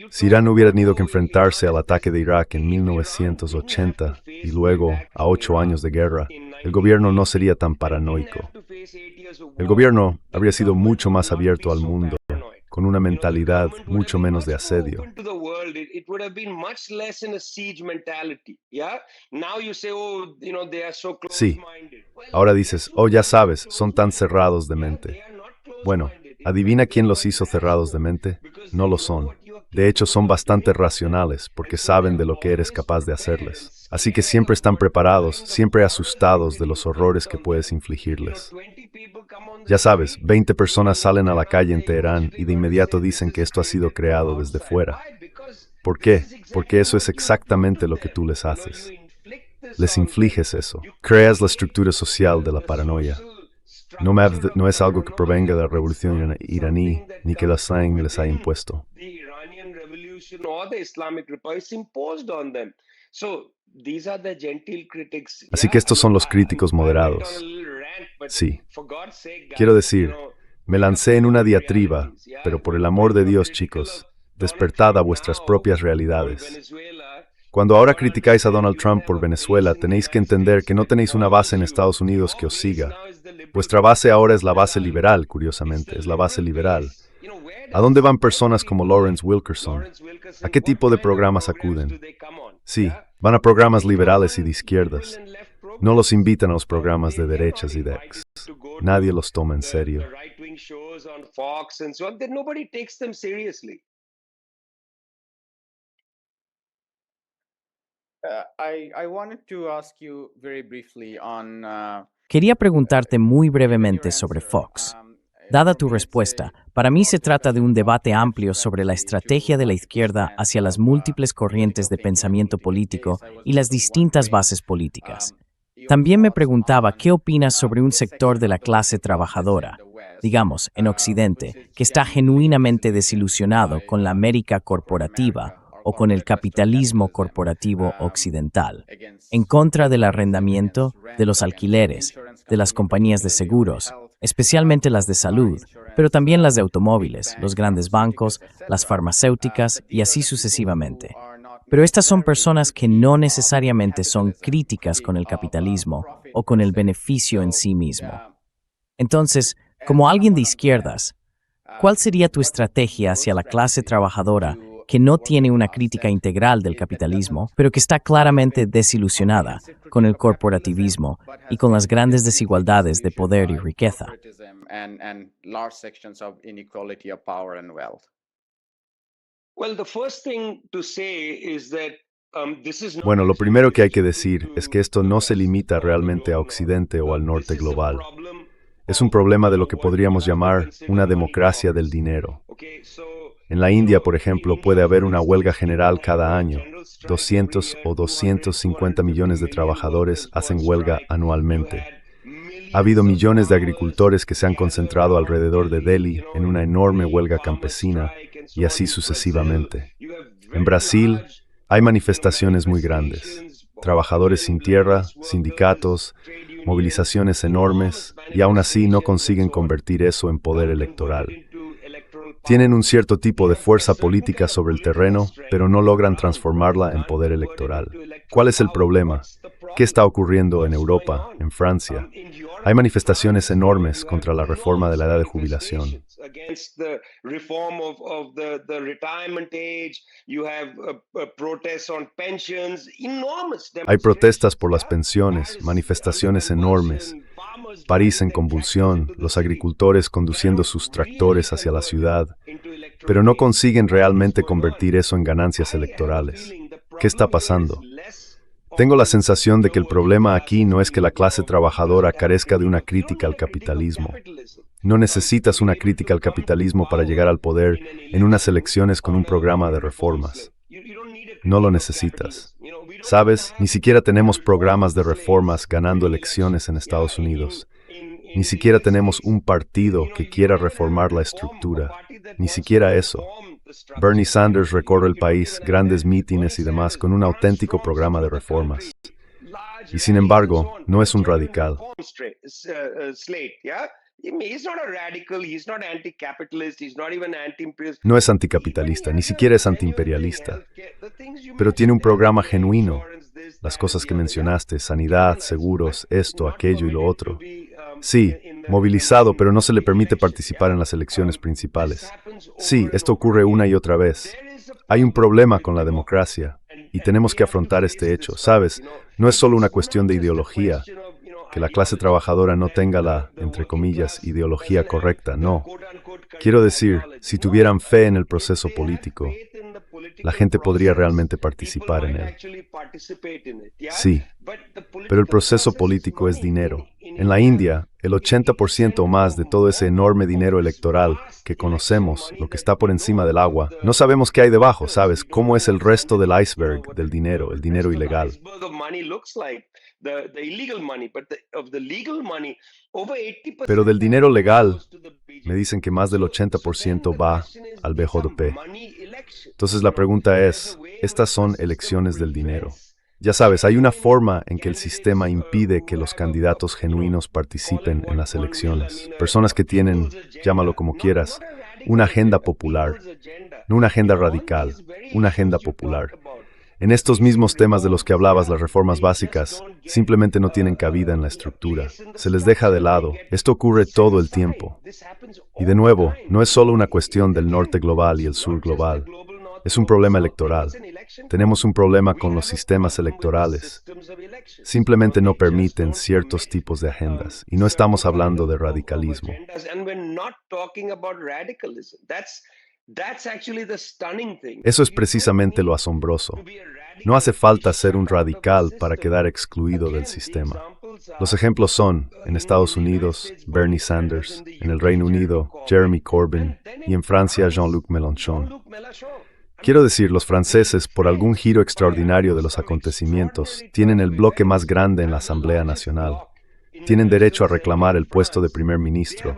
Si Irán hubiera tenido que enfrentarse al ataque de Irak en 1980 y luego a 8 años de guerra, el gobierno no sería tan paranoico. El gobierno habría sido mucho más abierto al mundo, con una mentalidad mucho menos de asedio. Sí, ahora dices, oh, ya sabes, son tan cerrados de mente. Bueno, ¿adivina quién los hizo cerrados de mente? No lo son. De hecho, son bastante racionales porque saben de lo que eres capaz de hacerles. Así que siempre están preparados, siempre asustados de los horrores que puedes infligirles. Ya sabes, 20 personas salen a la calle en Teherán y de inmediato dicen que esto ha sido creado desde fuera. ¿Por qué? Porque eso es exactamente lo que tú les haces. Les infliges eso. Creas la estructura social de la paranoia. No es algo que provenga de la revolución iraní, ni que la SANG les haya impuesto. Así que estos son los críticos moderados. Sí. Quiero decir, me lancé en una diatriba, pero por el amor de Dios, chicos, despertad a vuestras propias realidades. Cuando ahora criticáis a Donald Trump por Venezuela, tenéis que entender que no tenéis una base en Estados Unidos que os siga. Vuestra base ahora es la base liberal, curiosamente, es la base liberal. ¿A dónde van personas como Lawrence Wilkerson? ¿A qué tipo de programas acuden? Sí, van a programas liberales y de izquierdas. No los invitan a los programas de derechas y de ex. Nadie los toma en serio. Quería preguntarte muy brevemente sobre Fox. Dada tu respuesta, para mí se trata de un debate amplio sobre la estrategia de la izquierda hacia las múltiples corrientes de pensamiento político y las distintas bases políticas. También me preguntaba qué opinas sobre un sector de la clase trabajadora, digamos, en Occidente, que está genuinamente desilusionado con la América corporativa o con el capitalismo corporativo occidental, en contra del arrendamiento, de los alquileres, de las compañías de seguros, especialmente las de salud, pero también las de automóviles, los grandes bancos, las farmacéuticas y así sucesivamente. Pero estas son personas que no necesariamente son críticas con el capitalismo o con el beneficio en sí mismo. Entonces, como alguien de izquierdas, ¿cuál sería tu estrategia hacia la clase trabajadora que no tiene una crítica integral del capitalismo, pero que está claramente desilusionada con el corporativismo y con las grandes desigualdades de poder y riqueza. And large sections of inequality of power and wealth. Well, the first thing to say is that Bueno, lo primero que hay que decir es que esto no se limita realmente a Occidente o al norte global. Es un problema de lo que podríamos llamar una democracia del dinero. En la India, por ejemplo, puede haber una huelga general cada año. 200 o 250 millones de trabajadores hacen huelga anualmente. Ha habido millones de agricultores que se han concentrado alrededor de Delhi en una enorme huelga campesina y así sucesivamente. En Brasil, hay manifestaciones muy grandes, trabajadores sin tierra, sindicatos, movilizaciones enormes, y aún así no consiguen convertir eso en poder electoral. Tienen un cierto tipo de fuerza política sobre el terreno, pero no logran transformarla en poder electoral. ¿Cuál es el problema? ¿Qué está ocurriendo en Europa, en Francia? Hay manifestaciones enormes contra la reforma de la edad de jubilación. Hay protestas por las pensiones, manifestaciones enormes. París en convulsión, los agricultores conduciendo sus tractores hacia la ciudad, pero no consiguen realmente convertir eso en ganancias electorales. ¿Qué está pasando? Tengo la sensación de que el problema aquí no es que la clase trabajadora carezca de una crítica al capitalismo. No necesitas una crítica al capitalismo para llegar al poder en unas elecciones con un programa de reformas. No lo necesitas. ¿Sabes? Ni siquiera tenemos programas de reformas ganando elecciones en Estados Unidos. Ni siquiera tenemos un partido que quiera reformar la estructura. Ni siquiera eso. Bernie Sanders recorre el país, grandes mítines y demás con un auténtico programa de reformas. Y sin embargo, no es un radical. No es anticapitalista, ni siquiera es antiimperialista. Pero tiene un programa genuino. Las cosas que mencionaste, sanidad, seguros, esto, aquello y lo otro. Sí, movilizado, pero no se le permite participar en las elecciones principales. Sí, esto ocurre una y otra vez. Hay un problema con la democracia y tenemos que afrontar este hecho. ¿Sabes? No es solo una cuestión de ideología, que la clase trabajadora no tenga la, entre comillas, ideología correcta, no. Quiero decir, si tuvieran fe en el proceso político, la gente podría realmente participar en él. Sí, pero el proceso político es dinero. En la India, el 80% o más de todo ese enorme dinero electoral que conocemos, lo que está por encima del agua, no sabemos qué hay debajo, ¿sabes? ¿Cómo es el resto del iceberg del dinero, el dinero ilegal? Pero del dinero legal, me dicen que más del 80% va al BJP. Entonces la pregunta es, estas son elecciones del dinero. Ya sabes, hay una forma en que el sistema impide que los candidatos genuinos participen en las elecciones. Personas que tienen, llámalo como quieras, una agenda popular, no una agenda radical, una agenda popular. En estos mismos temas de los que hablabas, las reformas básicas, simplemente no tienen cabida en la estructura. Se les deja de lado. Esto ocurre todo el tiempo. Y de nuevo, no es solo una cuestión del norte global y el sur global. Es un problema electoral. Tenemos un problema con los sistemas electorales. Simplemente no permiten ciertos tipos de agendas. Y no estamos hablando de radicalismo. Eso es precisamente lo asombroso. No hace falta ser un radical para quedar excluido del sistema. Los ejemplos son, en Estados Unidos, Bernie Sanders, en el Reino Unido, Jeremy Corbyn, y en Francia, Jean-Luc Mélenchon. Quiero decir, los franceses, por algún giro extraordinario de los acontecimientos, tienen el bloque más grande en la Asamblea Nacional. Tienen derecho a reclamar el puesto de primer ministro,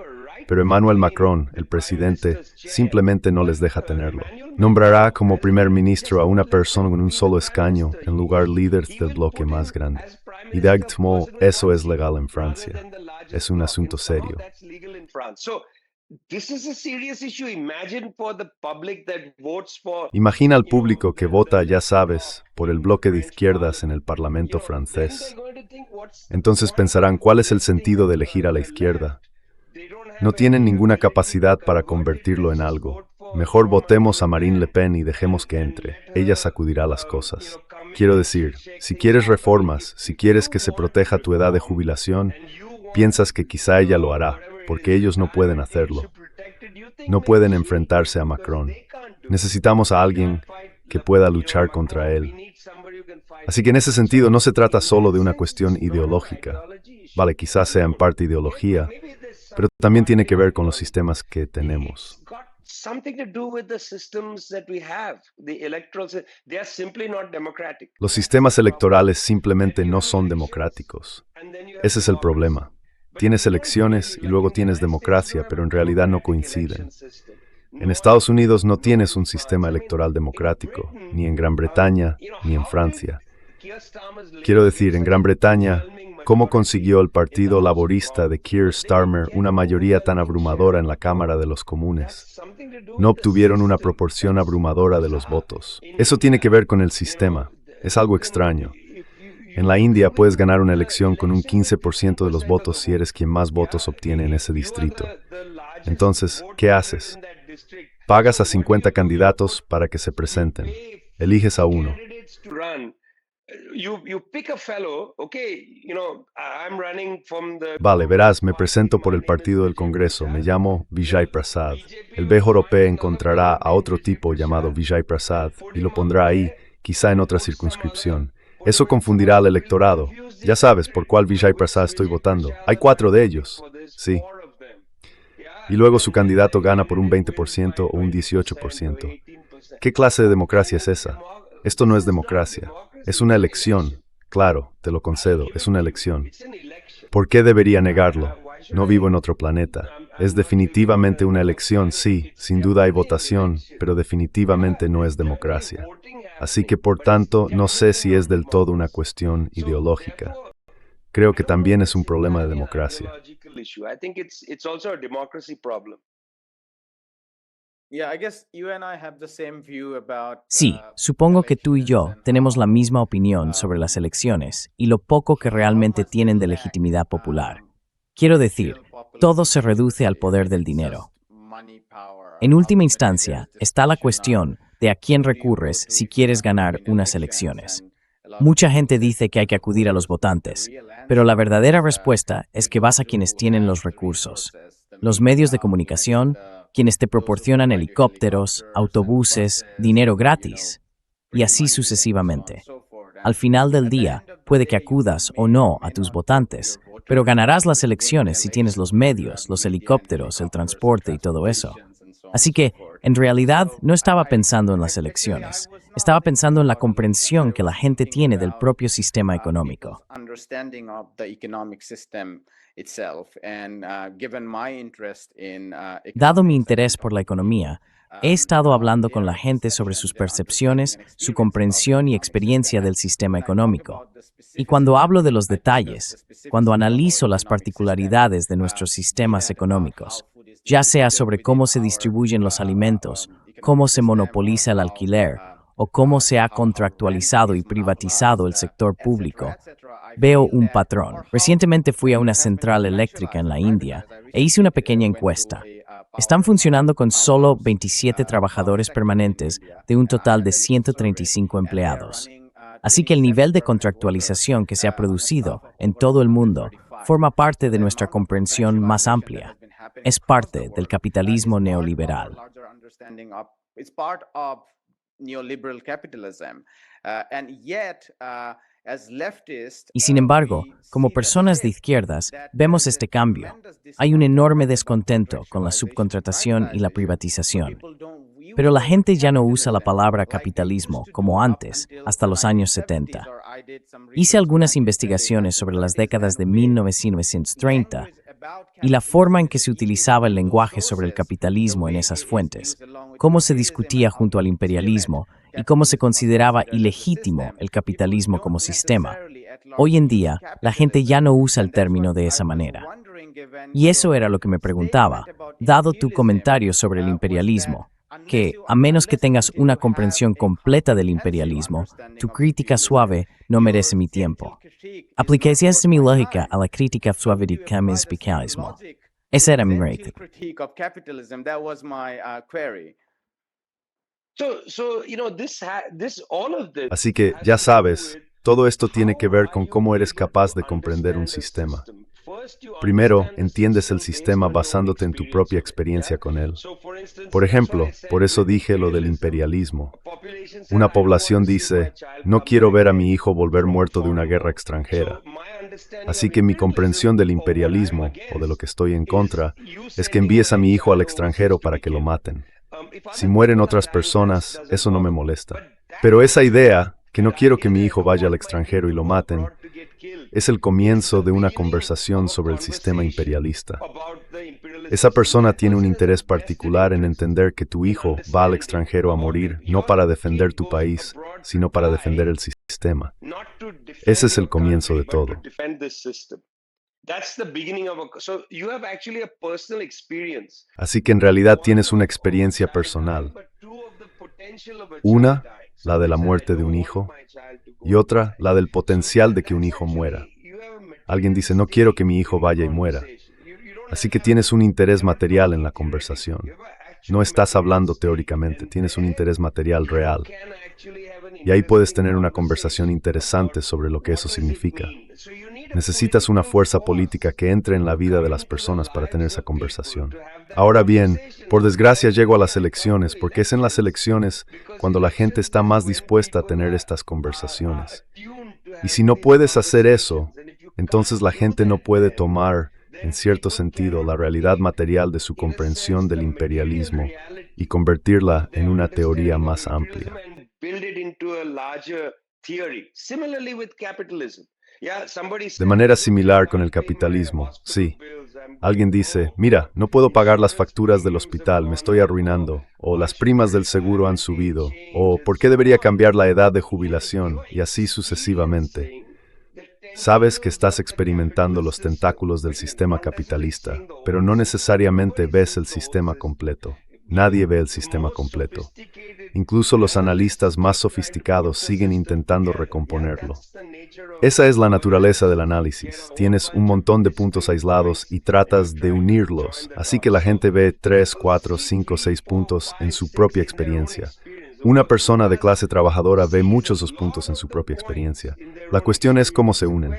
pero Emmanuel Macron, el presidente, simplemente no les deja tenerlo. Nombrará como primer ministro a una persona con un solo escaño en lugar líder del bloque más grande. Y directement, eso es legal en Francia. Es un asunto serio. Imagina al público que vota, ya sabes, por el bloque de izquierdas en el Parlamento francés. Entonces pensarán, ¿cuál es el sentido de elegir a la izquierda? No tienen ninguna capacidad para convertirlo en algo. mejor votemos a Marine Le Pen y dejemos que entre. Ella sacudirá las cosas. Quiero decir, si quieres reformas, si quieres que se proteja tu edad de jubilación, piensas que quizá ella lo hará, porque ellos no pueden hacerlo. No pueden enfrentarse a Macron. Necesitamos a alguien que pueda luchar contra él. Así que en ese sentido no se trata solo de una cuestión ideológica. Vale, quizás sea en parte ideología, pero también tiene que ver con los sistemas que tenemos. Los sistemas electorales simplemente no son democráticos. Ese es el problema. Tienes elecciones y luego tienes democracia, pero en realidad no coinciden. En Estados Unidos no tienes un sistema electoral democrático, ni en Gran Bretaña, ni en Francia. Quiero decir, en Gran Bretaña, ¿cómo consiguió el Partido Laborista de Keir Starmer una mayoría tan abrumadora en la Cámara de los Comunes? No obtuvieron una proporción abrumadora de los votos. Eso tiene que ver con el sistema. Es algo extraño. En la India puedes ganar una elección con un 15% de los votos si eres quien más votos obtiene en ese distrito. Entonces, ¿qué haces? Pagas a 50 candidatos para que se presenten. Eliges a uno. Vale, verás, me presento por el Partido del Congreso, me llamo Vijay Prasad. El BJP encontrará a otro tipo llamado Vijay Prasad y lo pondrá ahí, quizá en otra circunscripción. Eso confundirá al electorado. Ya sabes por cuál Vijay Prasad estoy votando. Hay 4 de ellos. Sí. Y luego su candidato gana por un 20% o un 18%. ¿Qué clase de democracia es esa? Esto no es democracia. Es una elección. Claro, te lo concedo, es una elección. ¿Por qué debería negarlo? No vivo en otro planeta. Es definitivamente una elección, sí, sin duda hay votación, pero definitivamente no es democracia. Así que, por tanto, no sé si es del todo una cuestión ideológica. Creo que también es un problema de democracia. Sí, supongo que tú y yo tenemos la misma opinión sobre las elecciones y lo poco que realmente tienen de legitimidad popular. Quiero decir, todo se reduce al poder del dinero. En última instancia, está la cuestión de a quién recurres si quieres ganar unas elecciones. Mucha gente dice que hay que acudir a los votantes, pero la verdadera respuesta es que vas a quienes tienen los recursos. Los medios de comunicación, quienes te proporcionan helicópteros, autobuses, dinero gratis, y así sucesivamente. Al final del día, puede que acudas o no a tus votantes, pero ganarás las elecciones si tienes los medios, los helicópteros, el transporte y todo eso. Así que, en realidad, no estaba pensando en las elecciones. Estaba pensando en la comprensión que la gente tiene del propio sistema económico. Dado mi interés por la economía, he estado hablando con la gente sobre sus percepciones, su comprensión y experiencia del sistema económico. Y cuando hablo de los detalles, cuando analizo las particularidades de nuestros sistemas económicos, ya sea sobre cómo se distribuyen los alimentos, cómo se monopoliza el alquiler, o cómo se ha contractualizado y privatizado el sector público, veo un patrón. Recientemente fui a una central eléctrica en la India e hice una pequeña encuesta. Están funcionando con solo 27 trabajadores permanentes de un total de 135 empleados. Así que el nivel de contractualización que se ha producido en todo el mundo forma parte de nuestra comprensión más amplia. Es parte del capitalismo neoliberal. Y sin embargo, como personas de izquierdas, vemos este cambio. Hay un enorme descontento con la subcontratación y la privatización. Pero la gente ya no usa la palabra capitalismo como antes, hasta los años 70. Hice algunas investigaciones sobre las décadas de 1930 y la forma en que se utilizaba el lenguaje sobre el capitalismo en esas fuentes, cómo se discutía junto al imperialismo y cómo se consideraba ilegítimo el capitalismo como sistema. Hoy en día, la gente ya no usa el término de esa manera. Y eso era lo que me preguntaba, dado tu comentario sobre el imperialismo, que, a menos que tengas una comprensión completa del imperialismo, tu crítica suave no merece mi tiempo. Apliqué esta mi lógica a la crítica suave del capitalismo. Esa era mi rating. Así que, ya sabes, todo esto tiene que ver con cómo eres capaz de comprender un sistema. Primero, entiendes el sistema basándote en tu propia experiencia con él. Por ejemplo, por eso dije lo del imperialismo. Una población dice, no quiero ver a mi hijo volver muerto de una guerra extranjera. Así que mi comprensión del imperialismo, o de lo que estoy en contra, es que envíes a mi hijo al extranjero para que lo maten. Si mueren otras personas, eso no me molesta. Pero esa idea, que no quiero que mi hijo vaya al extranjero y lo maten, es el comienzo de una conversación sobre el sistema imperialista. Esa persona tiene un interés particular en entender que tu hijo va al extranjero a morir no para defender tu país, sino para defender el sistema. Ese es el comienzo de todo. Así que en realidad tienes una experiencia personal. Una, la de la muerte de un hijo, y otra, la del potencial de que un hijo muera. Alguien dice, no quiero que mi hijo vaya y muera. Así que tienes un interés material en la conversación. No estás hablando teóricamente, tienes un interés material real. Y ahí puedes tener una conversación interesante sobre lo que eso significa. Necesitas una fuerza política que entre en la vida de las personas para tener esa conversación. Ahora bien, por desgracia llego a las elecciones, porque es en las elecciones cuando la gente está más dispuesta a tener estas conversaciones. Y si no puedes hacer eso, entonces la gente no puede tomar, en cierto sentido, la realidad material de su comprensión del imperialismo y convertirla en una teoría más amplia. De manera similar con el capitalismo, sí. Alguien dice, mira, no puedo pagar las facturas del hospital, me estoy arruinando, o las primas del seguro han subido, o ¿por qué debería cambiar la edad de jubilación? Y así sucesivamente. Sabes que estás experimentando los tentáculos del sistema capitalista, pero no necesariamente ves el sistema completo. Nadie ve el sistema completo. Incluso los analistas más sofisticados siguen intentando recomponerlo. Esa es la naturaleza del análisis. Tienes un montón de puntos aislados y tratas de unirlos, así que la gente ve 3, 4, 5, 6 puntos en su propia experiencia. Una persona de clase trabajadora ve muchos de esos puntos en su propia experiencia. La cuestión es cómo se unen.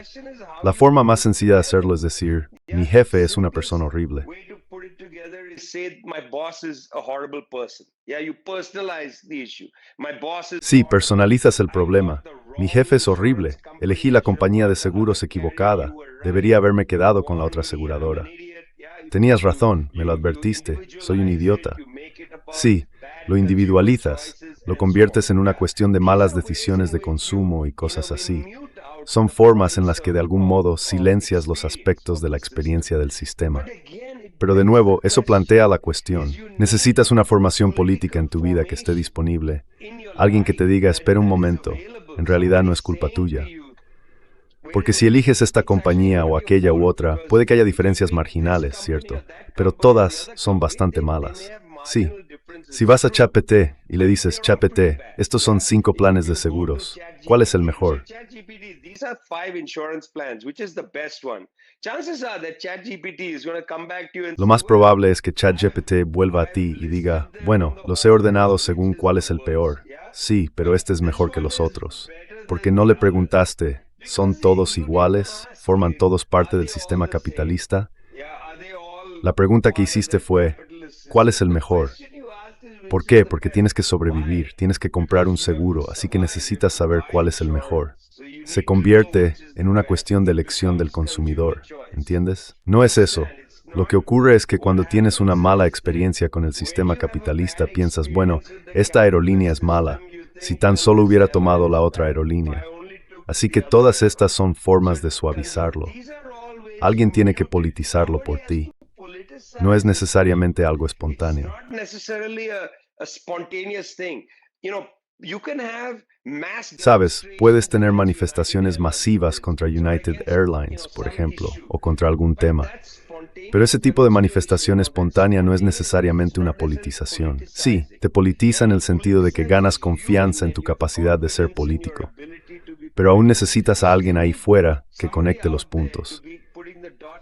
La forma más sencilla de hacerlo es decir, mi jefe es una persona horrible. Sí, personalizas el problema. Mi jefe es horrible. Elegí la compañía de seguros equivocada. Debería haberme quedado con la otra aseguradora. Tenías razón, me lo advertiste. Soy un idiota. Sí, lo individualizas. Lo conviertes en una cuestión de malas decisiones de consumo y cosas así. Son formas en las que de algún modo silencias los aspectos de la experiencia del sistema. Pero de nuevo, eso plantea la cuestión. Necesitas una formación política en tu vida que esté disponible. Alguien que te diga, espera un momento, en realidad no es culpa tuya. Porque si eliges esta compañía o aquella u otra, puede que haya diferencias marginales, ¿cierto? Pero todas son bastante malas. Sí. Si vas a ChatGPT y le dices, ChatGPT, estos son 5 planes de seguros, ¿cuál es el mejor? Lo más probable es que ChatGPT vuelva a ti y diga, bueno, los he ordenado según cuál es el peor. Sí, pero este es mejor que los otros. Porque no le preguntaste, ¿son todos iguales? ¿Forman todos parte del sistema capitalista? La pregunta que hiciste fue, ¿cuál es el mejor? ¿Por qué? Porque tienes que sobrevivir, tienes que comprar un seguro, así que necesitas saber cuál es el mejor. Se convierte en una cuestión de elección del consumidor, ¿entiendes? No es eso. Lo que ocurre es que cuando tienes una mala experiencia con el sistema capitalista, piensas, bueno, esta aerolínea es mala, si tan solo hubiera tomado la otra aerolínea. Así que todas estas son formas de suavizarlo. Alguien tiene que politizarlo por ti. No es necesariamente algo espontáneo. Sabes, puedes tener manifestaciones masivas contra United Airlines, por ejemplo, o contra algún tema. Pero ese tipo de manifestación espontánea no es necesariamente una politización. Sí, te politiza en el sentido de que ganas confianza en tu capacidad de ser político. Pero aún necesitas a alguien ahí fuera que conecte los puntos.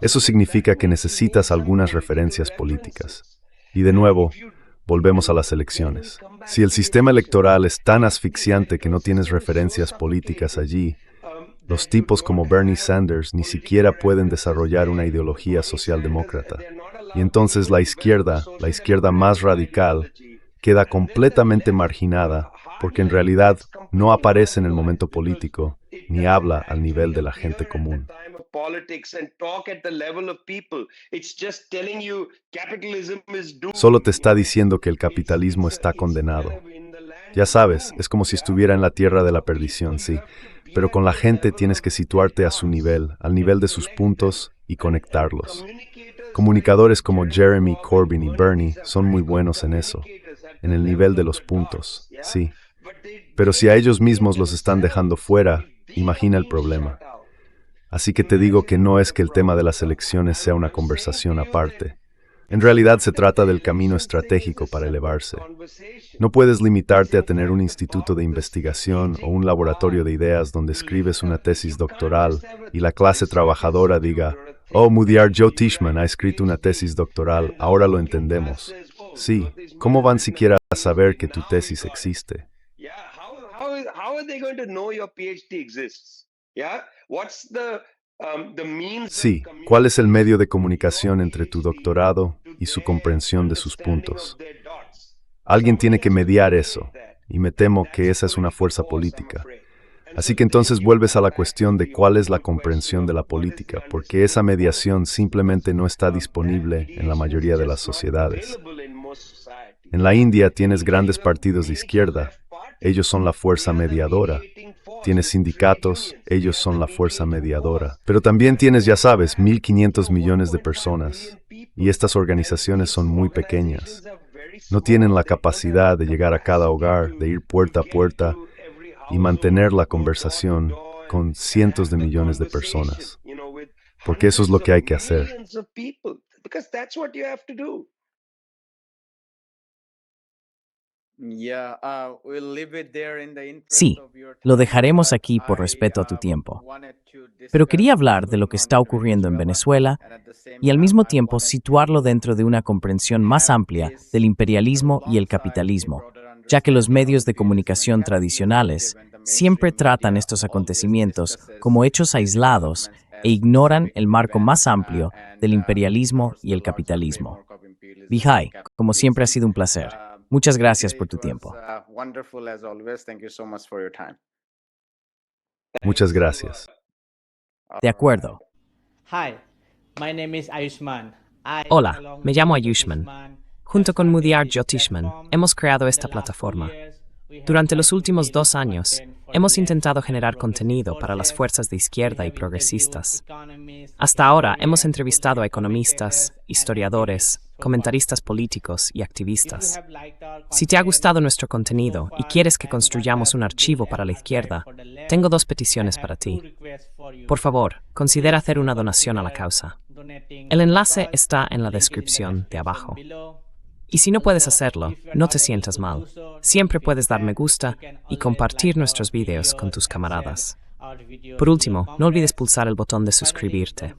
Eso significa que necesitas algunas referencias políticas. Y de nuevo, volvemos a las elecciones. Si el sistema electoral es tan asfixiante que no tienes referencias políticas allí, los tipos como Bernie Sanders ni siquiera pueden desarrollar una ideología socialdemócrata. Y entonces la izquierda más radical, queda completamente marginada porque en realidad no aparece en el momento político ni habla al nivel de la gente común. Solo te está diciendo que el capitalismo está condenado. Ya sabes, es como si estuviera en la tierra de la perdición, sí. Pero con la gente tienes que situarte a su nivel, al nivel de sus puntos y conectarlos. Comunicadores como Jeremy Corbyn y Bernie son muy buenos en eso, en el nivel de los puntos, sí. Pero si a ellos mismos los están dejando fuera, imagina el problema. Así que te digo que no es que el tema de las elecciones sea una conversación aparte. En realidad se trata del camino estratégico para elevarse. No puedes limitarte a tener un instituto de investigación o un laboratorio de ideas donde escribes una tesis doctoral y la clase trabajadora diga, oh, Mudiar Joe Tishman ha escrito una tesis doctoral, ahora lo entendemos. Sí, ¿cómo van siquiera a saber que tu tesis existe? Sí, ¿cuál es el medio de comunicación entre tu doctorado y su comprensión de sus puntos? Alguien tiene que mediar eso, y me temo que esa es una fuerza política. Así que entonces vuelves a la cuestión de cuál es la comprensión de la política, porque esa mediación simplemente no está disponible en la mayoría de las sociedades. En la India tienes grandes partidos de izquierda, ellos son la fuerza mediadora. Tienes sindicatos, ellos son la fuerza mediadora. Pero también tienes, ya sabes, 1.500 millones de personas. Y estas organizaciones son muy pequeñas. No tienen la capacidad de llegar a cada hogar, de ir puerta a puerta y mantener la conversación con cientos de millones de personas. Porque eso es lo que hay que hacer. Sí, lo dejaremos aquí por respeto a tu tiempo. Pero quería hablar de lo que está ocurriendo en Venezuela y al mismo tiempo situarlo dentro de una comprensión más amplia del imperialismo y el capitalismo, ya que los medios de comunicación tradicionales siempre tratan estos acontecimientos como hechos aislados e ignoran el marco más amplio del imperialismo y el capitalismo. Vijay, como siempre ha sido un placer. Muchas gracias por tu tiempo. Muchas gracias. De acuerdo. Hola, me llamo Ayushman. Junto con Mudiar Jyotishman, hemos creado esta plataforma. Durante los últimos 2 años, hemos intentado generar contenido para las fuerzas de izquierda y progresistas. Hasta ahora hemos entrevistado a economistas, historiadores, comentaristas políticos y activistas. Si te ha gustado nuestro contenido y quieres que construyamos un archivo para la izquierda, tengo 2 peticiones para ti. Por favor, considera hacer una donación a la causa. El enlace está en la descripción de abajo. Y si no puedes hacerlo, no te sientas mal. Siempre puedes dar me gusta y compartir nuestros videos con tus camaradas. Por último, no olvides pulsar el botón de suscribirte.